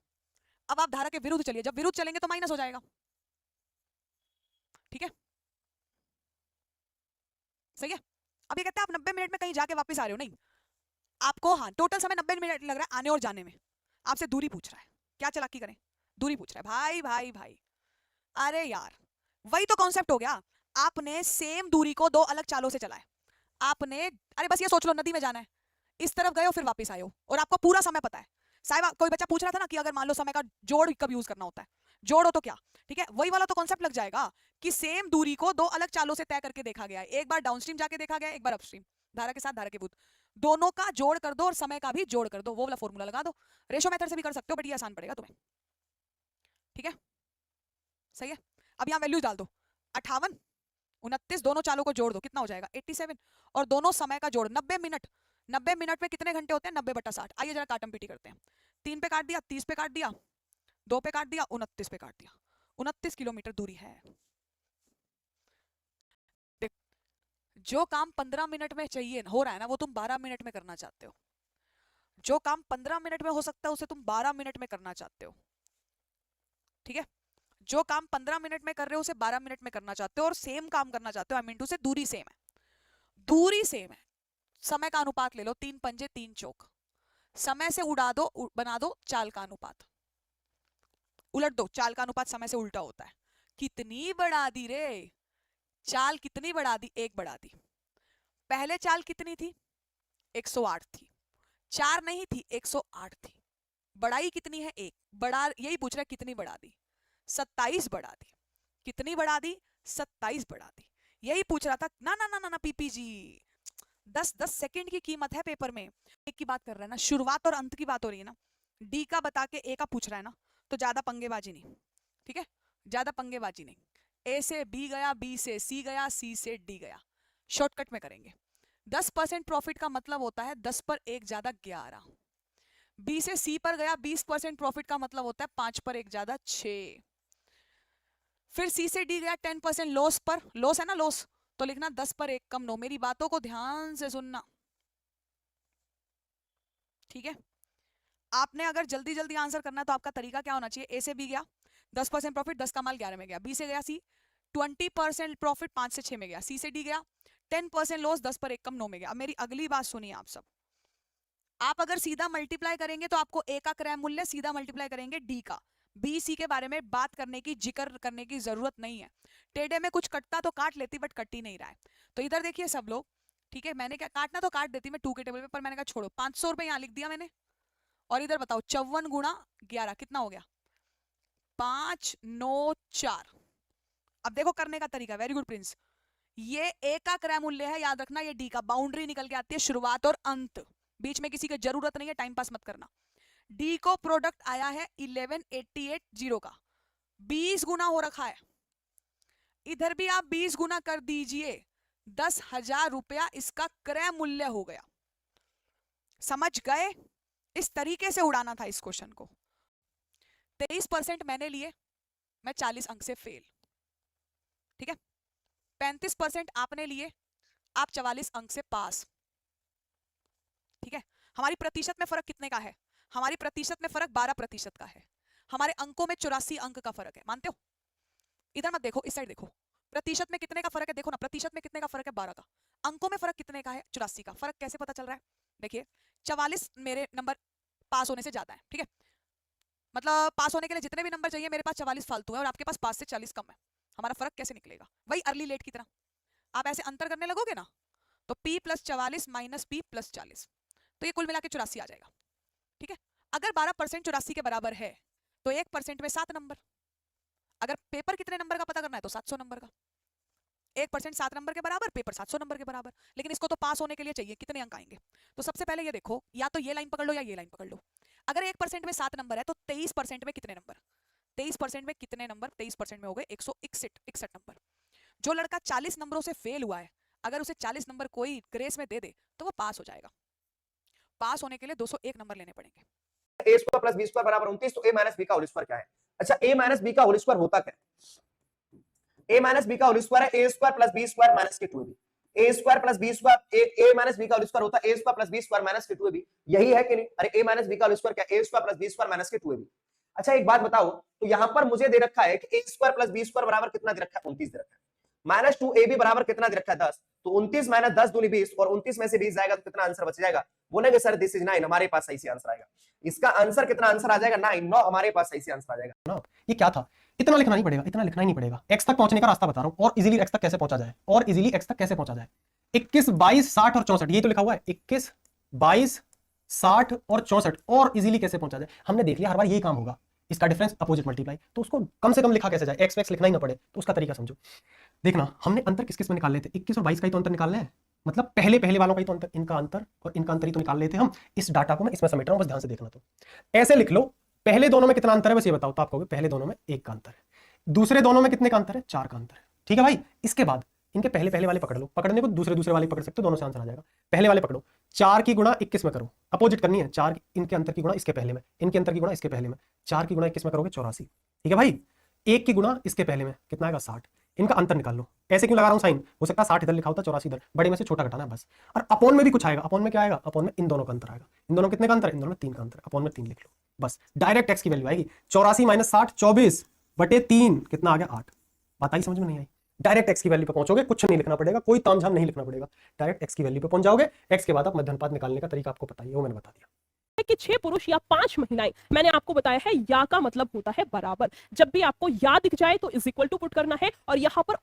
अब आप धारा के विरुद्ध चलिए। जब विरुद्ध चलेंगे तो माइनस हो जाएगा, ठीक है, सही है। अब ये कहते हैं आप 90 मिनट में कहीं जाके वापस आ रहे हो, नहीं आपको, हाँ टोटल समय 90 मिनट लग रहा है आने और जाने में। आपसे दूरी पूछ रहा है, क्या चालाकी करें? दूरी पूछ रहा है। भाई भाई भाई, अरे यार वही तो कॉन्सेप्ट हो गया। आपने सेम दूरी को 2 अलग चालों से चला है। आपने, अरे बस ये सोच लो नदी में जाना है, इस तरफ गए हो फिर वापस आए हो, और आपको पूरा समय पता है। साहब कोई बच्चा पूछ रहा था ना कि अगर मान लो समय का जोड़ कब यूज करना होता है, जोड़ो तो क्या, ठीक है। वही वाला तो कॉन्सेप्ट लग जाएगा कि सेम दूरी को 2 अलग चालों से तय करके देखा गया है। एक बार डाउनस्ट्रीम जाके देखा गया, एक बार अपस्ट्रीम, धारा के साथ धारा के विरुद्ध। दोनों का जोड़ कर दो और समय का भी जोड़ कर दो, वो वाला फॉर्मूला लगा दो। रेशो मेथड से भी कर सकते हो, बट ये आसान पड़ेगा तुम्हें, ठीक है, सही है। अब यहां वैल्यूज डाल दो, 58 29, दोनों चालों को जोड़ दो, कितना हो जाएगा? 87। और दोनों समय का जोड़ 90 मिनट। 90 मिनट में कितने घंटे होते हैं? 90/60। आइए जरा काटम पीटी करते हैं। 3 पे काट दिया, 30 पे काट दिया, 2 पे काट दिया, 29 पे काट दिया। 29 किलोमीटर दूरी है। जो काम 15 मिनट में चाहिए हो रहा है ना, वो तुम 12 मिनट में करना चाहते हो। जो काम 15 मिनट में हो सकता है उसे तुम 12 मिनट में करना चाहते हो, ठीक है। जो काम 15 मिनट में कर रहे हो उसे 12 मिनट में करना चाहते हो और सेम काम करना चाहते हो, आई मीन टू से दूरी सेम है, दूरी सेम है। समय का अनुपात ले लो, 3 पंजे 3 चौक, समय से उड़ा दो, बना दो चाल का अनुपात, उलट दो, चाल का अनुपात समय से उल्टा होता है। कितनी बढ़ा दी रे चाल, कितनी बढ़ा दी, 1 बढ़ा दी। पहले चाल कितनी थी, 108 थी, 4 नहीं थी, 108 थी। बढ़ाई कितनी है, 1 बढ़ा, यही पूछ रहा है कितनी बढ़ा दी, 27 बढ़ा दी। कितनी बढ़ा दी, 27 बढ़ा दी। यही पूछ रहा था ना ना ना ना, ना पीपी जी, 10 सेकंड की कीमत है पेपर में। एक की बात कर रहा है ना, शुरुआत और अंत की बात हो रही है ना। डी का बता के ए का पूछ रहा है ना, तो ज्यादा पंगेबाजी नहीं, ठीक है, ज्यादा पंगेबाजी नहीं। ए से बी गया, बी से सी गया, सी से डी गया, शॉर्टकट में करेंगे। 10% प्रॉफिट का मतलब होता है 10 पर 1 ज्यादा 11। बी से सी पर गया, 20% प्रॉफिट का मतलब होता है 5 पर 1 ज्यादा 6। फिर सी से डी गया 10% लॉस पर, लॉस है ना लॉस, तो लिखना 10 पर 1 कम 9। मेरी बातों को ध्यान से सुनना, ठीक है। आपने अगर जल्दी जल्दी आंसर करना है तो आपका तरीका क्या होना चाहिए, ए से बी गया 10% प्रॉफिट, 10 का माल 11 में गया। बी से गया सी, 20% प्रॉफिट 5 से 6 में गया। सी से डी गया 10% लॉस, 10 पर 1 कम 9 में गया। अब मेरी अगली बात सुनिए आप सब, आप अगर सीधा मल्टीप्लाई करेंगे तो आपको ए का क्रय मूल्य सीधा मल्टीप्लाई करेंगे डी का। बी सी के बारे में बात करने की, जिक्र करने की जरूरत नहीं है। टेढ़े में कुछ कटता तो काट लेती, बट कट ही नहीं रहा है। तो इधर देखिए सब लोग, ठीक है, मैंने क्या काटना तो काट देती मैं 2 के टेबल पे, पर मैंने कहा छोड़ो, 500 रुपए यहाँ लिख दिया मैंने। और इधर बताओ 54 गुणा 11 कितना हो गया, 5 9 4। अब देखो करने का तरीका, वेरी गुड प्रिंस। ये ए का क्रय मूल्य है, याद रखना, ये डी का। बाउंड्री निकल के आती है शुरुआत और अंत, बीच में किसी की जरूरत नहीं है, टाइम पास मत करना। डी को प्रोडक्ट आया है 11,880 का, 20 गुना हो रखा है। इधर भी आप 20 गुना कर दीजिए, 10,000 रुपया इसका क्रय मूल्य हो गया। समझ गए? इस तरीके से उड़ाना था इस क्वेश्चन को। 23% मैंने लिए, मैं 40 अंक से फेल, ठीक है। 35% आपने लिए, आप 44 अंक से पास, ठीक है। हमारी प्रतिशत में फर्क कितने का है, हमारी प्रतिशत में फर्क 12% का है। हमारे अंकों में 84 अंक का फर्क है, मानते हो? इधर मत देखो, इस साइड देखो। प्रतिशत में कितने का फर्क है, देखो ना, प्रतिशत में कितने का फर्क है, 12 का। अंकों में फर्क कितने का है, 84 का। फर्क कैसे पता चल रहा है, देखिए 44 मेरे नंबर पास होने से ज्यादा है, ठीक है। मतलब पास होने के लिए जितने भी नंबर चाहिए मेरे पास 44 फालतू है, और आपके पास 5 से 40 कम है। हमारा फर्क कैसे निकलेगा, वही अर्ली लेट की तरह। आप ऐसे अंतर करने लगोगे ना, तो P + 44 - P + 40, तो ये कुल मिला के 84 आ जाएगा, ठीक है। अगर 12% 84 के बराबर है तो 1% में 7 नंबर। अगर पेपर कितने नंबर का पता करना है तो 700 नंबर का। 1% 7 नंबर के बराबर, पेपर 700 नंबर के बराबर। लेकिन इसको तो पास होने के लिए चाहिए, कितने अंक आएंगे? तो सबसे पहले ये देखो, या तो ये लाइन पकड़ लो या ये लाइन पकड़ लो। अगर 1% में 7 नंबर है तो 23% में कितने नंबर? 23% में कितने नंबर? 23% में हो गए 161 नंबर। जो लड़का 40 नंबरों से फेल हुआ है, अगर उसे 40 नंबर कोई ग्रेस में दे दे तो वो पास हो जाएगा। पास होने के लिए 201 नंबर लेने पड़ेंगे। a square plus b square बराबर 29, तो a माइनस b का होल स्क्वायर क्या है? अच्छा, a माइनस b का होल स्क्वायर होता क्या है? a माइनस b का होल स्क्वायर है a square plus b square minus के 2ab। a square plus b square, a minus b का होल स्क्वायर होता है a square plus b square minus के 2ab। यही है कि नहीं? अरे a माइनस b का होल स्क्वायर क्या है? a square plus b square minus के 2ab। अच्छा एक बात बताओ, तो यहां पर मुझे दे रखा है कि a square plus b square बराबर कितना दे रखा है? 29 दे रखा है। माइनस 2ab बराबर कितना दे रखा है? 10। तो 29 माइनस 10 दूनी 20, और 29 में से 20 जाएगा तो कितना आंसर बच जाएगा? बोलेंगे सर दिस इज 9, हमारे पास सही से आंसर आएगा। इसका आंसर कितना आंसर आ जाएगा? 9 हमारे पास सही से आंसर आ जाएगा ना। ये क्या था, इतना लिखना नहीं पड़ेगा, इतना लिखना ही नहीं पड़ेगा। x तक पहुंचने का रास्ता बता रहा हूं, और इजीली x तक कैसे पहुंचा जाए, और इजीली x तक कैसे पहुंचा जाए। 21 22 60 और 64, ये तो लिखा हुआ है 21 22 60 और 64, और इजीली कैसे पहुंचा जाए। हमने देख लिया हर बार यही काम होगा, इसका डिफरेंस अपोजिट मल्टीप्लाई, तो उसको कम से कम लिखा कैसे जाए, x लिखना ही ना पड़े, तो उसका तरीका समझो। देखना, हमने अंतर किस किस में निकाल लेते, 21 और 22 का ही तो अंतर निकालना है, मतलब पहले वालों का ही तो अंतर, इनका अंतर और इनका अंतर ही तो निकाल लेते हम। इस डाटा को मैं इसमें समेट रहा हूं, बस ध्यान से देखना। तो ऐसे लिख लो, पहले दोनों में कितना अंतर है बस ये बताओ, तो आप कहोगे पहले दोनों में 1 का अंतर है, दूसरे दोनों में कितने का अंतर है? 4 का अंतर है, ठीक है भाई। इसके बाद इनके पहले वाले पकड़ लो, पकड़ने को दूसरे वाले पकड़ सकते हो, दोनों से आंसर आ जाएगा। पहले वाले पकड़ो, 4 की गुणा 21 में करो, अपोजिट करनी है। 4 इनके अंतर की गुणा इसके पहले में, इनके अंतर की गुणा इसके पहले में। 4 की गुणा 21 में करोगे 84, ठीक है भाई। 1 की गुणा इसके पहले में कितना आएगा? 60। इनका अंतर निकाल लो। ऐसे क्यों लगा रहा हूं साइन, हो सकता है 60 इधर लिखा होता, 84 इधर, बड़े में से छोटा घटाना है बस। और अपोन में भी कुछ आएगा, अपोन में क्या आएगा? अपोन में इन दोनों का अंतर आएगा। इन दोनों कितने का अंतर है? इन दोनों में 3 का अंतर, अपोन में 3 लिख लो बस। डायरेक्ट एक्स की वैल्यू आएगी 84 - 60 24, बटे 3 कितना आ गया 8। बात आई समझ में नहीं आई? डायरेक्ट x की वैल्यू पे पहुंचोगे, कुछ नहीं लिखना पड़ेगा, कोई तामझाम नहीं लिखना पड़ेगा, डायरेक्ट x की वैल्यू पे पहुंच जाओगे। x के बाद आप मध्य अनुपात निकालने का तरीका आपको पता ही है, वो मैंने बता दिया। कि 6 पुरुष या 5 महिलाएं, मैंने आपको बताया है या का मतलब होता है बराबर। जब भी आपको या दिख जाए तो इज इक्वल टू पुट करना है, और यहां पर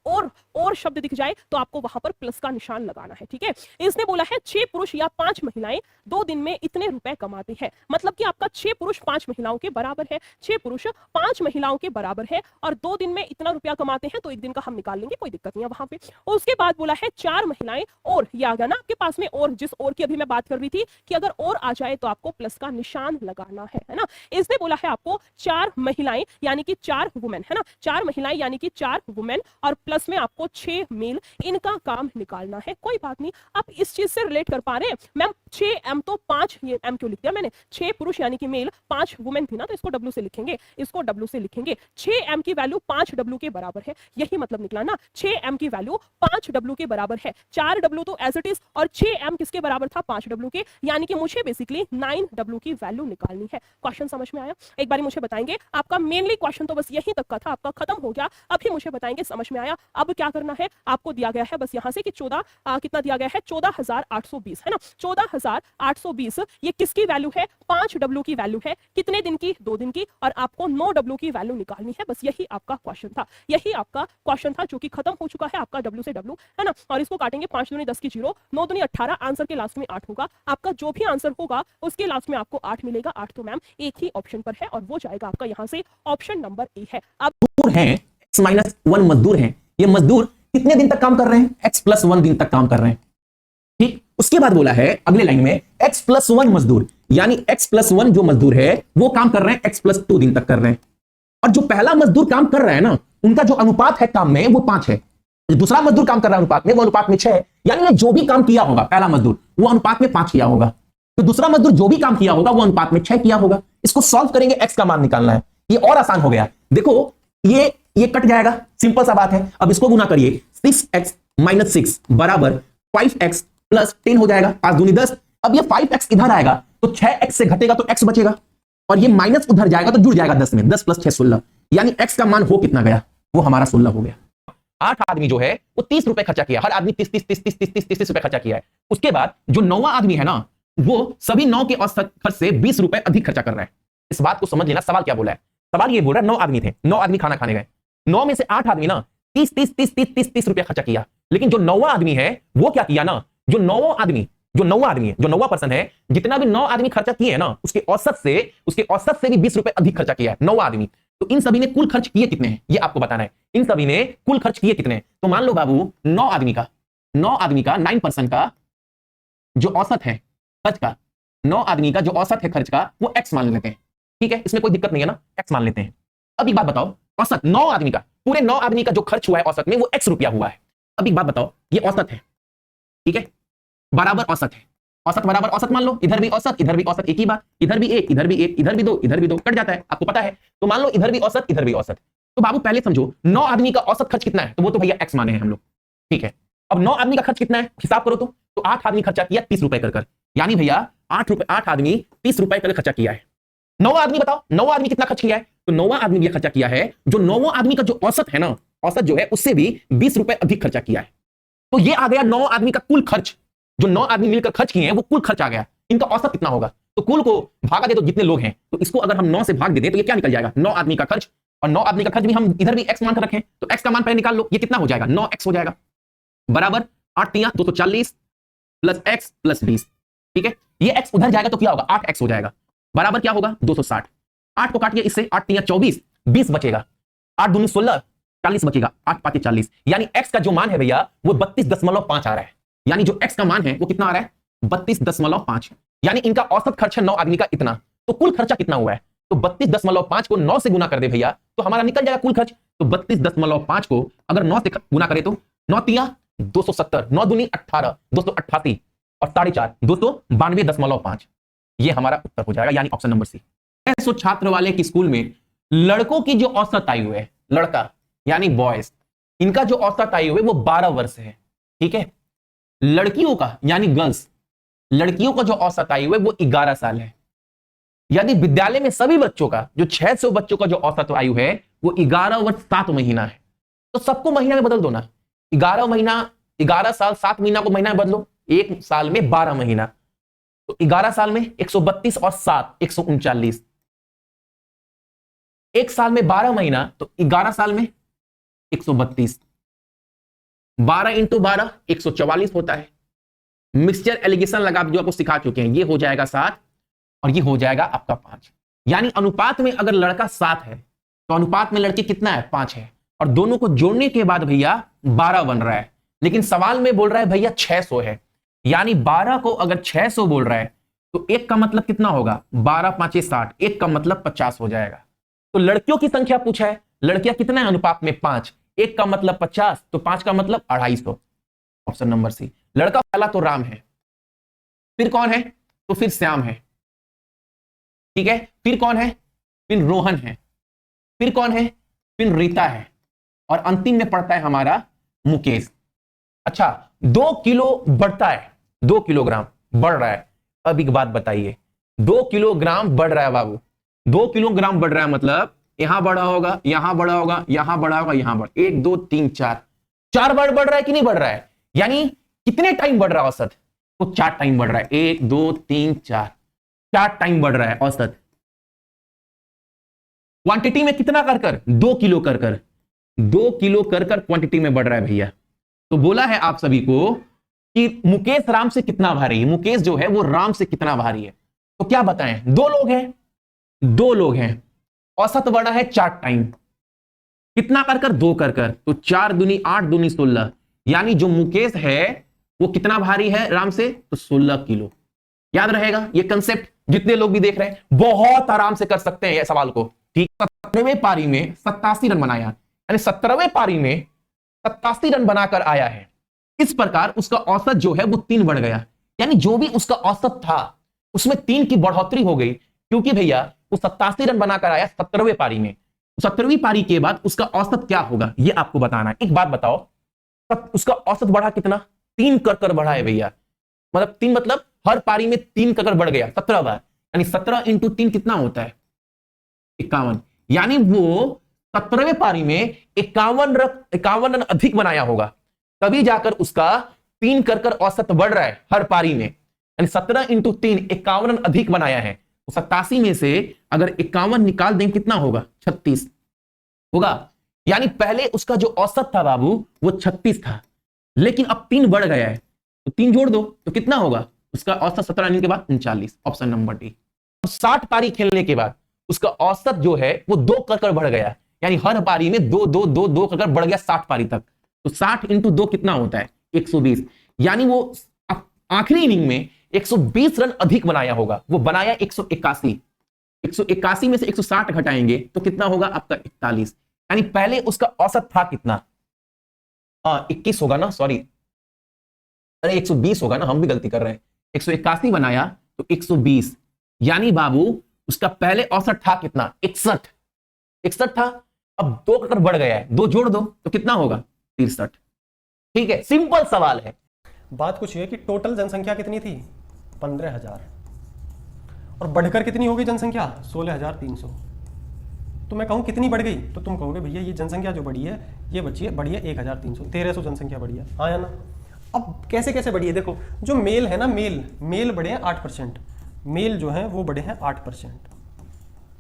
और शब्द दिख जाए तो आपको वहां पर प्लस का निशान लगाना है, ठीक है। इसने बोला है 6 पुरुष या 5 महिलाएं 2 दिन में इतने रुपए कमाते हैं, मतलब कि आपका 6 पुरुष 5 महिलाओं के बराबर है, 6 पुरुष 5 महिलाओं के बराबर है और 2 दिन में इतना रुपया कमाते हैं, तो एक दिन का हम निकाल लेंगे, कोई दिक्कत नहीं है वहां पे। और उसके बाद बोला है 4 महिलाएं, और ये आ गया ना आपके पास में, और जिस और की अभी मैं बात कर रही थी कि अगर और आ जाए तो आपको प्लस का निशान लगाना है ना। इसने बोला है आपको 4 महिलाएं यानी कि 4 वुमेन, है ना, 4 महिलाएं यानी कि 4 वुमेन और प्लस में आपको 6 मेल, इनका काम निकालना है। कोई बात नहीं, आप इस चीज से रिलेट कर पा रहे हैं। मैम 6 एम तो 5, ये एम क्यों लिख दिया मैंने, 6 पुरुष यानी कि मेल, 5 वुमेन थी ना, तो इसको डब्ल्यू से लिखेंगे, इसको डब्ल्यू से लिखेंगे। 6 एम की वैल्यू 5 डब्ल्यू के बराबर है, यही मतलब निकला ना, 6 एम की वैल्यू 5 डब्ल्यू के बराबर है। 4 डब्ल्यू तो एज इट इज, और 6 एम किसके बराबर था, 5 डब्ल्यू के, यानी कि मुझे बेसिकली 9 डब्ल्यू की वैल्यू निकालनी है। क्वेश्चन समझ में आया? एक बार मुझे बताएंगे, आपका मेनली क्वेश्चन तो बस यहीं तक का था, आपका खत्म हो गया। अभी मुझे बताएंगे समझ में आया? अब क्या करना है, आपको दिया गया है बस यहां से कि 14 कितना दिया गया है, 14,820, है ना, 14,820 ये किसकी वैल्यू है, 5 डब्ल्यू की वैल्यू है, कितने दिन की, 2 दिन की, और आपको 9 डब्ल्यू की वैल्यू निकालनी है। बस यही आपका क्वेश्चन था, यही आपका क्वेश्चन था, जो कि खत्म हो चुका है आपका डब्ल्यू से डब्ल्यू, है ना। और इसको काटेंगे 5 दूनी 10 की 0, 9 दूनी 18, आंसर के लास्ट में 8 होगा। आपका जो भी आंसर होगा उसके लास्ट में आपको 8 मिलेगा। 8 तो मैम एक ही ऑप्शन पर है और वो जाएगा आपका यहां से ऑप्शन नंबर ए है। अब मजदूर हैं, x-1 मजदूर हैं, ये मजदूर कितने दिन तक काम कर रहे हैं, x+1 दिन तक काम कर रहे हैं, ठीक। उसके बाद बोला है अगले लाइन में x+1 मजदूर, यानी x+1 जो मजदूर है वो काम कर रहे हैं x+2 दिन तक कर रहे हैं, और जो पहला मजदूर काम कर रहा है ना, उनका जो अनुपात है काम में वो 5 है, जो दूसरा मजदूर काम कर रहा है अनुपात में, वो अनुपात में 6 है, यानी जो भी काम किया होगा पहला मजदूर वो अनुपात में 5 किया होगा, तो दूसरा मजदूर जो भी काम किया होगा वो अनुपात में 6 किया होगा। इसको सॉल्व करेंगे, x का मान निकालना है, ये और आसान हो गया। देखो ये कट जाएगा, सिंपल सा बात है। अब इसको गुना करिए, 6x - 6 बराबर 5x + 10 हो जाएगा, 5 दूनी 10। अब ये 5x इधर आएगा तो 6x से घटेगा तो x बचेगा, और ये माइनस उधर जाएगा तो जुड़ जाएगा 10 में, 10 + 6 16, यानी x का मान हो कितना गया, वो हमारा 16 हो गया। 8 आदमी जो है वो 30 रुपए खर्चा किया, हर आदमी 30 रुपए खर्चा किया है। उसके बाद जो 9वां आदमी है ना, वो सभी 9 के औसत खर्च से 20 रुपए अधिक खर्चा कर रहा है। इस बात को समझ लेना, सवाल क्या बोला है, सवाल ये बोल रहा है 9 आदमी थे, 9 आदमी खाना खाने गए, 9 में से 8 आदमी ना 30 रुपए खर्चा किया, लेकिन जो 9वां आदमी है वो क्या किया ना, जो 9वां आदमी है, जो 9वां पर्सन है, जितना भी 9 आदमी खर्चा किए हैं ना, उसके औसत से भी 20 रुपए अधिक खर्चा किया है 9वां आदमी। तो इन सभी ने कुल खर्च किए कितने हैं ये आपको बताना है, इन सभी ने कुल खर्च किए कितने हैं। तो मान लो बाबू 9 आदमी का 9% का जो औसत है खर्च का, 9 आदमी का जो औसत है खर्च का, वो x मान लेते हैं, ठीक है, इसमें कोई दिक्कत नहीं है ना, x मान लेते हैं। अब एक बात बताओ, औसत 9 आदमी का, पूरे 9 आदमी का जो खर्च हुआ है औसत में, वो x रुपया हुआ है। अब एक बात बताओ, ये औसत है, ठीक है, बराबर औसत है, औसत बराबर औसत मान लो, इधर भी औसत इधर भी औसत, एक ही बात, इधर भी 1 इधर भी 1 इधर भी 2 इधर भी 2, कट जाता है, आपको पता है। तो मान लो इधर भी औसत इधर भी औसत, तो बाबू पहले समझो 9 आदमी का औसत खर्च कितना है, तो वो तो भैया x माने हैं हम लोग, ठीक है। अब 9 आदमी का खर्च कितना है हिसाब करो तो 8 आदमी खर्चा किया 30 रुपए कर, यानी भैया 8 आदमी 30 रुपए कर खर्चा किया है। 9 आदमी बताओ, 9 आदमी कितना खर्च किया है, तो 9वां आदमी भी खर्चा किया है, जो 9वां आदमी का जो औसत है ना, औसत जो है उससे भी 20 रुपए अधिक खर्चा किया है। तो ये आ गया 9 आदमी का कुल खर्च, जो 9 आदमी मिलकर खर्च किए हैं वो कुल खर्च आ गया। इनका औसत कितना होगा, तो कुल को भागा दे तो जितने लोग हैं, तो इसको अगर हम 9 से भाग दे दें तो ये क्या निकल जाएगा, 9 आदमी का खर्च, और 9 आदमी का खर्च भी हम इधर भी x मान कर रखें, तो x का मान पहले निकाल लो, ये कितना हो जाएगा, 9x हो जाएगा, बराबर 8 × 240 + x + 20, ठीक है। ये x उधर जाएगा तो क्या होगा, 8x हो जाएगा, बराबर क्या होगा 260। 8 को काटिए इससे, 8 × 24 20 बचेगा, 8 दूनी 16 40 बचेगा, 8 × 5 40, यानी x का जो मान है भैया वो 32.5 आ रहा है, यानी जो x का मान है वो कितना आ रहा है 32.5, यानी इनका औसत खर्च है 9 आदमी का इतना, तो कुल खर्चा कितना हुआ है, तो 32.5 को 9 से गुना कर दे भैया तो हमारा निकल जाएगा कुल खर्च। तो 32.5 को अगर 9 से गुना करें तो 9 × 270, 9 दूनी 18, 288 और 4.5 292.5, ये हमारा उत्तर हो जाएगा, यानी ऑप्शन नंबर सी। 600 छात्र वाले की स्कूल में लड़कों की जो औसत आयु है, लड़का यानी बॉयज, इनका जो औसत आयु है वो 12 वर्ष है, ठीक है। लड़कियों का यानी गर्ल्स, लड़कियों का जो औसत आयु है वो 11 साल है। यदि विद्यालय में सभी बच्चों का, जो 600 बच्चों का जो औसत आयु है वो 11 वर्ष 7 महीना है। तो सबको महीना में बदल दो ना, 11 महीना, 11 साल 7 महीना को महीना में बदलो, एक साल में 12 महीना, तो 11 साल में 132 और 7 139, एक साल में 12 महीना तो 11 साल में 132, 12 इंटू 12 144 होता है। मिक्सचर एलिगेशन लगा जो आपको सिखा चुके हैं, ये हो जाएगा 7 और ये हो जाएगा आपका 5। यानी अनुपात में अगर लड़का 7 है तो अनुपात में लड़की कितना है, 5 है, और दोनों को जोड़ने के बाद भैया 12 बन रहा है। लेकिन सवाल में बोल रहा है भैया 600 है, यानी 12 को अगर 600 बोल रहा है तो एक का मतलब कितना होगा, 12 5 60, एक का मतलब 50 हो जाएगा। तो लड़कियों की संख्या पूछा है, लड़कियां कितना है अनुपात में, 5, एक का मतलब 50, तो 5 का मतलब 250, ऑप्शन नंबर सी। लड़का पहला तो राम है, फिर कौन है, तो फिर श्याम है, ठीक है, फिर कौन है, फिर रोहन है, फिर कौन है, फिर रीता है, और अंतिम में पड़ता है हमारा मुकेश। अच्छा 2 किलो बढ़ता है, 2 किलोग्राम बढ़ रहा है। अब एक बात बताइए, 2 किलोग्राम बढ़ रहा है बाबू, 2 किलोग्राम बढ़ रहा है मतलब यहां बढ़ा होगा, यहां बढ़ा होगा, यहां बढ़ा होगा, यहां बढ़, 1 2 3 4 बार बढ़ रहा है कि नहीं बढ़ रहा है, यानी कितने टाइम बढ़ रहा है औसत, तो 4 टाइम बढ़ रहा है, 1 2 3 4 टाइम बढ़ रहा है औसत। क्वांटिटी में कितना कर 2 किलो कर 2 किलो कर क्वांटिटी में बढ़ रहा है भैया। तो बोला है आप सभी को कि मुकेश राम से कितना भारी है, मुकेश जो है वो राम से कितना भारी है, तो क्या बताएं, 2 लोग हैं, औसत बढ़ा है 4 टाइम, कितना कर 2 कर, तो 4 दूनी 8 दूनी 16, यानी जो मुकेश है वो कितना भारी है राम से, तो 16 किलो। याद रहेगा ये कंसेप्ट, जितने लोग भी देख रहे हैं बहुत आराम से कर सकते हैं ये सवाल को, ठीक। 17वें पारी में 87 रन बनाया, यानी 17वें पारी में 87 रन बनाकर आया है। इस प्रकार उसका औसत जो है वो 3 बढ़ गया, यानी जो भी उसका औसत था उसमें 3 की बढ़ोतरी हो गई, क्योंकि भैया वो 87 रन बनाकर आया 17वें पारी में। 17वीं पारी के बाद उसका औसत क्या होगा ये आपको बताना है। एक बात बताओ, उसका औसत बढ़ा कितना, 3 कर बढ़ा है भैया, मतलब 3 मतलब हर पारी में 3 कर बढ़ गया 17 बार, यानी 17 इंटू 3 कितना होता है, 51, यानी वो 17वें पारी में 51 रन अधिक बनाया होगा, तभी जाकर उसका 3 कर औसत बढ़ रहा है हर पारी में, यानी 17 इंटू 3 51 रन अधिक बनाया है। तो 87 में से अगर 51 निकाल दें कितना होगा, 36 होगा, यानी पहले उसका जो औसत था बाबू वो 36 था, लेकिन अब 3 बढ़ गया है, तो 3 जोड़ दो तो कितना होगा, उसका औसत 17 रन के बाद 39, ऑप्शन नंबर डी। 60 पारी खेलने के बाद उसका औसत जो है वो 2 कर बढ़ गया, यानी हर पारी में 2 कर बढ़ गया 60 पारी तक, तो 60 इंटू 2 कितना होता है, 120, यानी वो आखिरी इनिंग में 120 रन अधिक बनाया होगा, वो बनाया 181, 181 में से 160 घटाएंगे तो कितना होगा आपका 41, यानी पहले उसका औसत था कितना, 21 होगा ना, सॉरी, अरे 120 होगा ना, हम भी गलती कर रहे हैं, 181 बनाया तो 120, यानी बाबू उसका पहले औसत था कितना, 61 था, अब 2 कर बढ़ गया है, 2 जोड़ दो तो कितना होगा, 63। ठीक है, सिंपल सवाल है। बात कुछ ये कि टोटल जनसंख्या कितनी थी, 15,000, और बढ़कर कितनी होगी जनसंख्या, 16,300। तो मैं कहूँ कितनी बढ़ गई, तो तुम कहोगे भैया ये जनसंख्या जो बढ़ी है ये बढ़ी है 1,300, 1300 जनसंख्या बढ़ी है, हाँ या ना। अब कैसे कैसे बढ़ी है, देखो जो मेल है ना, मेल बढ़े हैं 8%, मेल जो है वो बढ़े हैं 8%,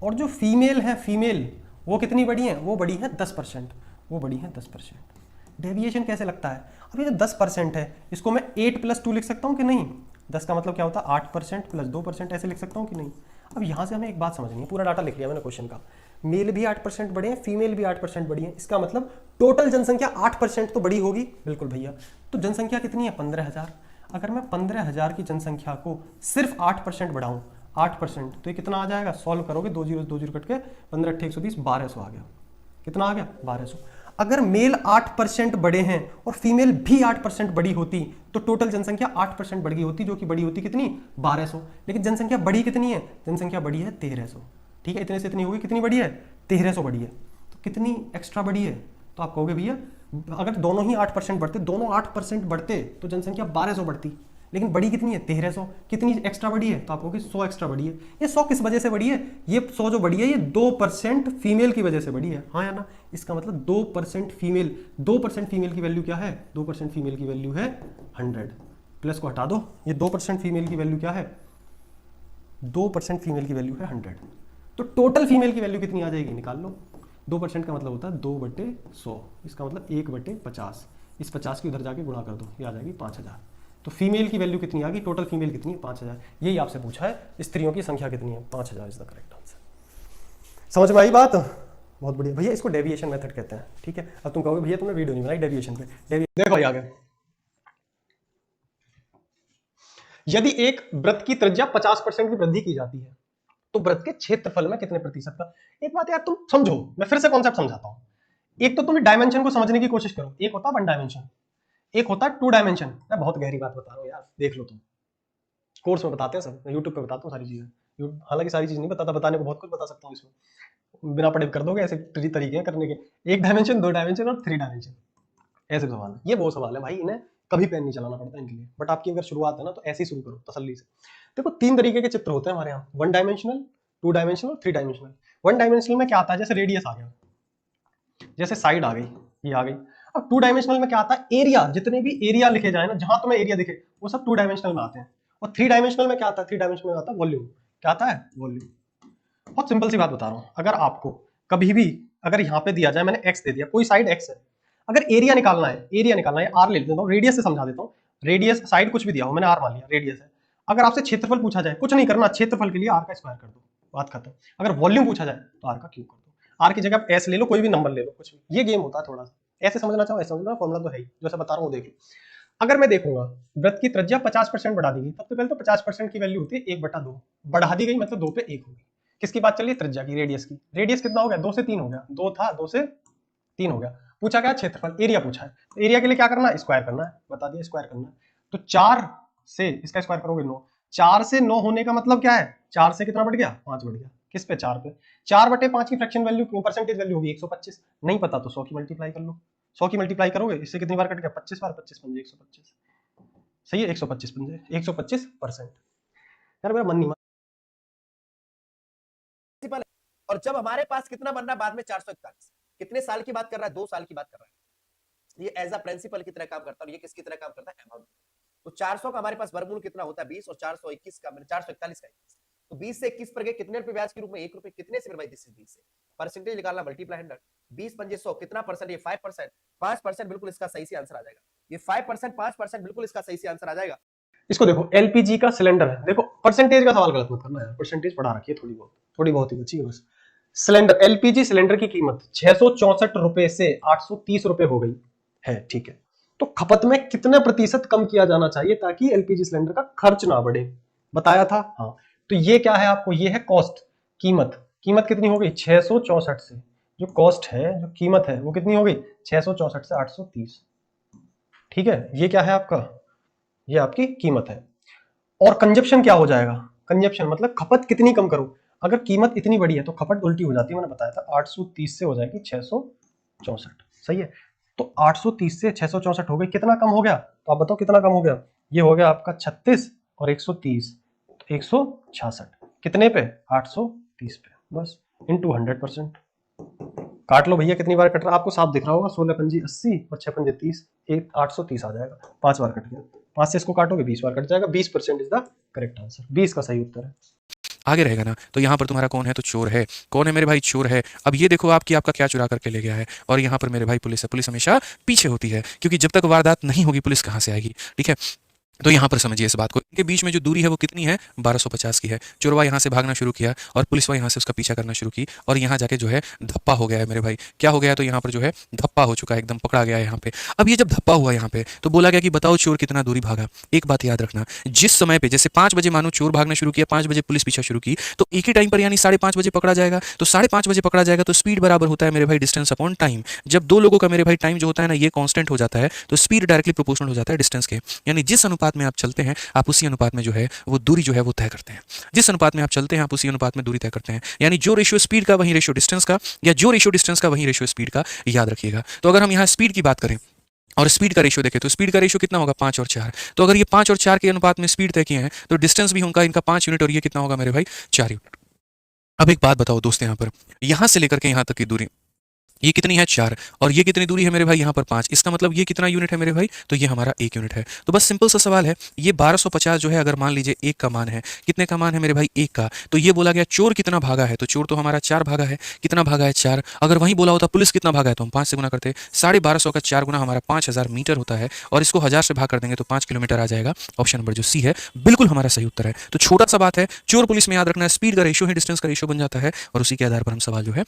और जो फीमेल है, फीमेल वो कितनी बढ़ी है, वो बढ़ी है 10%, वो बढ़ी है 10%। डेविएशन कैसे लगता है, अब ये जो 10% है इसको मैं 8 + 2 लिख सकता हूँ कि नहीं, 10 का मतलब क्या होता है 8% + 2%, ऐसे लिख सकता हूँ कि नहीं। अब यहाँ से हमें एक बात समझनी है, पूरा डाटा लिख लिया मैंने क्वेश्चन का, मेल भी 8% बढ़े हैं, फीमेल भी 8% बढ़ी है, इसका मतलब टोटल जनसंख्या 8% तो बढ़ी होगी, बिल्कुल भैया। तो जनसंख्या कितनी है, 15,000, अगर मैं 15,000 की जनसंख्या को सिर्फ 8% बढ़ाऊँ, 8%, तो ये कितना आ जाएगा, सॉल्व करोगे 2 0 कट के 15 8 120, 1200 आ गया, कितना आ गया, 1200। अगर मेल 8% बढ़े हैं और फीमेल भी 8% बढ़ी होती तो टोटल जनसंख्या 8% बढ़ गई होती, जो कि बढ़ी होती कितनी, 1200। लेकिन जनसंख्या बढ़ी कितनी है, जनसंख्या बढ़ी है 1300, ठीक है, इतने से इतनी होगी, कितनी बढ़ी है, 1300 बढ़ी है, तो कितनी एक्स्ट्रा बढ़ी है, तो आप कहोगे भैया अगर दोनों ही 8% बढ़ते, दोनों 8% बढ़ते तो जनसंख्या 1200 बढ़ती, लेकिन बड़ी कितनी है 1300, कितनी एक्स्ट्रा बड़ी है तो आप कहोगे 100 एक्स्ट्रा बड़ी है। ये 100 किस वजह से बड़ी है? ये 100 जो बड़ी है ये 2% फीमेल की वजह से बड़ी है, हाँ या ना? इसका मतलब 2% फीमेल, 2% फीमेल की वैल्यू क्या है? 2% फीमेल की वैल्यू है 100। प्लस को हटा दो, ये 2% फीमेल की वैल्यू क्या है? 2% फीमेल की वैल्यू है 100। तो टोटल फीमेल की वैल्यू कितनी आ जाएगी? निकाल लो। 2% का मतलब होता है 2/100, इसका मतलब 1/50। इस 50 की उधर जाके गुणा कर दो, ये आ जाएगी 5000। तो फीमेल की वैल्यू कितनी आ गई? टोटल फीमेल कितनी है? 5000। यही आपसे पूछा है स्त्रियों की संख्या कितनी है? 5000 इज द करेक्ट आंसर। समझ में आई बात? बहुत बढ़िया भैया, इसको डेविएशन मेथड कहते हैं, ठीक है। अब तुम कहोगे भैया तुमने वीडियो नहीं बनाई डेविएशन पे। देखो भाई आगे, यदि एक वृत्त की त्रिज्या 50% की वृद्धि की जाती है तो वृत्त के क्षेत्रफल में कितने प्रतिशत का? एक बात यार तुम समझो, मैं फिर से कॉन्सेप्ट समझाता हूं। एक तो तुम डायमेंशन को समझने की कोशिश करो। एक होता है 1 डायमेंशन, एक होता है 2 डायमेंशन। मैं बहुत गहरी बात बता रहा हूँ यार, देख लो तुम, कोर्स में बताते हैं सब, मैं यूट्यूब पे बताता हूँ सारी चीजें। हालांकि सारी चीज नहीं बताता, बताने को बहुत कुछ बता सकता हूँ इसमें, बिना पढ़े कर दोगे। ऐसे तरीके हैं करने के, 1 डायमेंशन, 2 डायमेंशन और 3 डायमेंशन, ऐसे सवाल है। ये वो सवाल है भाई, इन्हें कभी पेन नहीं चलाना पड़ता इनके लिए। बट आपकी अगर शुरुआत है ना तो ऐसे ही शुरू करो तसल्ली से। देखो 3 तरीके के चित्र होते हैं हमारे यहाँ, 1 डायमेंशनल, 2 डायमेंशनल और 3 डायमेंशनल। 1 डायमेंशनल में क्या आता है? जैसे रेडियस आ गया, जैसे साइड आ गई, ये आ गई। अब 2 डायमेंशनल में क्या आता है? एरिया, जितने भी एरिया लिखे जाए ना, जहां तुम्हें एरिया दिखे वो सब 2 डायमेंशनल में आते हैं। और 3 डायमेंशनल में क्या आता है? 3 डायमेंशनल में आता है वॉल्यूम। क्या आता है? वॉल्यूम। बहुत सिंपल सी बात बता रहा हूं, अगर आपको कभी भी अगर यहाँ पे दिया जाए, मैंने एक्स दे दिया, कोई साइड एक्स है, अगर एरिया निकालना है, आर ले लेता हूँ, रेडियस से समझा देता हूँ। रेडियस साइड कुछ भी दिया हो, मैंने आर मान लिया, रेडियस है। अगर आपसे क्षेत्रफल पूछा जाए, कुछ नहीं करना, क्षेत्रफल के लिए आर का स्क्वायर कर दो, बात खत्म। अगर वॉल्यूम पूछा जाए तो आर का क्यूब कर दो। आर की जगह आप एस ले लो, कोई भी नंबर ले लो, कुछ भी। ये गेम होता है थोड़ा सा, ऐसे समझना चाहो ऐसे समझना, फॉर्मूला तो है ही, जैसे बता रहा हूँ देख लो। अगर मैं देखूंगा वृत्त की त्रिज्या 50% बढ़ा दी गई, सबसे पहले तो 50% की वैल्यू होती है 1/2, बढ़ा दी गई मतलब 2 पे 1 होगी। किसकी बात चल रही है? त्रिज्या की, रेडियस की। रेडियस कितना हो गया? 2 से 3 हो गया, 2 था 2 से 3 हो गया। पूछा क्या? क्षेत्रफल, एरिया पूछा है। तो एरिया के लिए क्या करना है? स्क्वायर करना है, बता दिया स्क्वायर करना है। तो 4 से इसका स्क्वायर करोगे 9, 4 से 9 होने का मतलब क्या है? 4 से कितना बढ़ गया? 5 बढ़ गया। किस पे? 4 पे। 4/5 की फ्रैक्शन वैल्यू, परसेंटेज वैल्यू होगी 125। नहीं पता तो 100 की मल्टीप्लाई कर लो। 100 की मल्टीप्लाई करोगे, इससे कितनी बार कट गया? 25 बार, 25 पंजे 125। सही है, 125 पंजे 125%। यार मेरा मन नहीं। और जब हमारे पास कितना बन रहा है बाद में? 441। कितने साल की बात कर रहा है? 2 साल की बात कर रहा है। ये एज अ प्रिंसिपल की तरह काम करता है, और ये किसकी तरह काम करता है? अमाउंट। तो 400 का हमारे पास वर्गमूल कितना होता है? 20, और 421 का 441 का 21। तो 20 से 21 पर गए, कितने रुपए ब्याज के रूप में? 1 रुपए। कितने से? भाई दिस इज 20 से। परसेंटेज निकालना, मल्टीप्लाई 100। 20 पंजे 100, कितना परसेंट? ये 5%। 5% बिल्कुल इसका सही से आंसर आ जाएगा। ये 5%, 5% बिल्कुल इसका सही से आंसर आ जाएगा। इसको देखो, एलपीजी का सिलेंडर है। देखो परसेंटेज का सवाल गलत मत करना यार, परसेंटेज पढ़ा रखी है थोड़ी बहुत ही बची है बस। सिलेंडर, एलपीजी सिलेंडर की कीमत 664 रुपए से 830 रुपए हो गई है, ठीक है। तो खपत में कितने प्रतिशत कम किया जाना चाहिए ताकि एलपीजी सिलेंडर का खर्च ना बढ़े? बताया था, हाँ। तो ये क्या है आपको? ये है कॉस्ट, कीमत। कीमत कितनी हो गई? 664 से, जो कॉस्ट है, जो कीमत है वो कितनी हो गई? 664 से 830, ठीक है। ये क्या है आपका? ये आपकी कीमत है। और कंजप्शन क्या हो जाएगा? कंजप्शन मतलब खपत कितनी कम करो। अगर कीमत इतनी बड़ी है तो खपत उल्टी हो जाती है, मैंने बताया था। 830 से हो जाएगी 664, सही है। तो 830 से 664 हो गई, कितना कम हो गया? तो आप बताओ कितना कम हो गया? ये हो गया आपका 36 और 130, 166। कितने पे? 830 पे, बस इनटू 100%। काट लो भैया, कितनी बार कट रहा है आपको साफ दिख रहा होगा। 16 पंजी 80 और 6 पंजे 30, 830 आ जाएगा। 5 बार कट गया, 5 से इसको काटोगे 20 बार कट जाएगा। 20% इज द करेक्ट आंसर, 20 का सही उत्तर है। आगे रहेगा ना। तो यहाँ पर तुम्हारा कौन है? तो चोर है। कौन है मेरे भाई? चोर है। अब ये देखो आपकी आपका क्या चुरा करके ले गया है, और यहाँ पर मेरे भाई पुलिस है। पुलिस हमेशा पीछे होती है, क्योंकि जब तक वारदात नहीं होगी पुलिस कहाँ से आएगी, ठीक है। तो यहाँ पर समझिए इस बात को, इनके बीच में जो दूरी है वो कितनी है? 1250 की है। चोरवा यहाँ से भागना शुरू किया और पुलिसवा यहाँ से उसका पीछा करना शुरू की, और यहाँ जाके जो है धप्पा हो गया है मेरे भाई। क्या हो गया? तो यहाँ पर जो है धप्पा हो चुका है, एकदम पकड़ा गया है यहाँ पे। अब ये जब धप्पा हुआ यहाँ पे तो बोला गया कि बताओ चोर कितना दूरी भागा। एक बात याद रखना, जिस समय पे जैसे 5 बजे मानो चोर भागना शुरू किया, 5 बजे पुलिस पीछा शुरू की, तो एक ही टाइम पर यानी 5:30 बजे पकड़ा जाएगा। तो 5:30 बजे पकड़ा जाएगा तो स्पीड बराबर होता है मेरे भाई डिस्टेंस अपॉन टाइम। जब 2 लोगों का मेरे भाई टाइम जो होता है ना ये कांस्टेंट हो जाता है, तो स्पीड डायरेक्टली प्रोपोर्शनल हो जाता है डिस्टेंस के। यानी जिस अनुपात में आप चलते हैं आप उसी अनुपात में जो है वो दूरी जो है वो तय करते हैं। जिस अनुपात में आप चलते हैं आप उसी अनुपात में दूरी तय करते हैं। यानी जो रेशियो स्पीड का वही रेशियो डिस्टेंस का, या जो रेशियो डिस्टेंस का वही रेशियो स्पीड का, याद रखिएगा। तो अगर हम यहाँ स्पीड की बात करें और स्पीड का रेशियो देखें तो स्पीड का रेशियो कितना होगा 5 और 4। तो अगर ये 5 और 4 के अनुपात में स्पीड तय किए हैं तो डिस्टेंस भी उनका इनका 5 यूनिट और ये कितना होगा मेरे भाई 4 यूनिट। अब एक बात बताओ दोस्त, यहाँ पर यहाँ से लेकर के यहाँ तक की दूरी ये कितनी है 4 और ये कितनी दूरी है मेरे भाई यहाँ पर 5। इसका मतलब ये कितना यूनिट है मेरे भाई, तो ये हमारा 1 यूनिट है। तो बस सिंपल सा सवाल है, ये 1250 जो है अगर मान लीजिए 1 का मान है, कितने का मान है मेरे भाई 1 का, तो ये बोला गया चोर कितना भागा है, तो चोर तो हमारा 4 भागा है। कितना भागा है 4। अगर वहीं बोला होता पुलिस कितना भागा है तो हम 5 से गुना करते। 1250 का 4 गुना हमारा 5000 मीटर होता है और इसको 1000 से भाग कर देंगे तो 5 किलोमीटर आ जाएगा। ऑप्शन नंबर जो सी है बिल्कुल हमारा सही उत्तर है। तो छोटा सा बात है, चोर पुलिस में याद रखना है, स्पीड का रेशियो ही डिस्टेंस का रेशियो बन जाता है और उसी के आधार पर हम सवाल जो है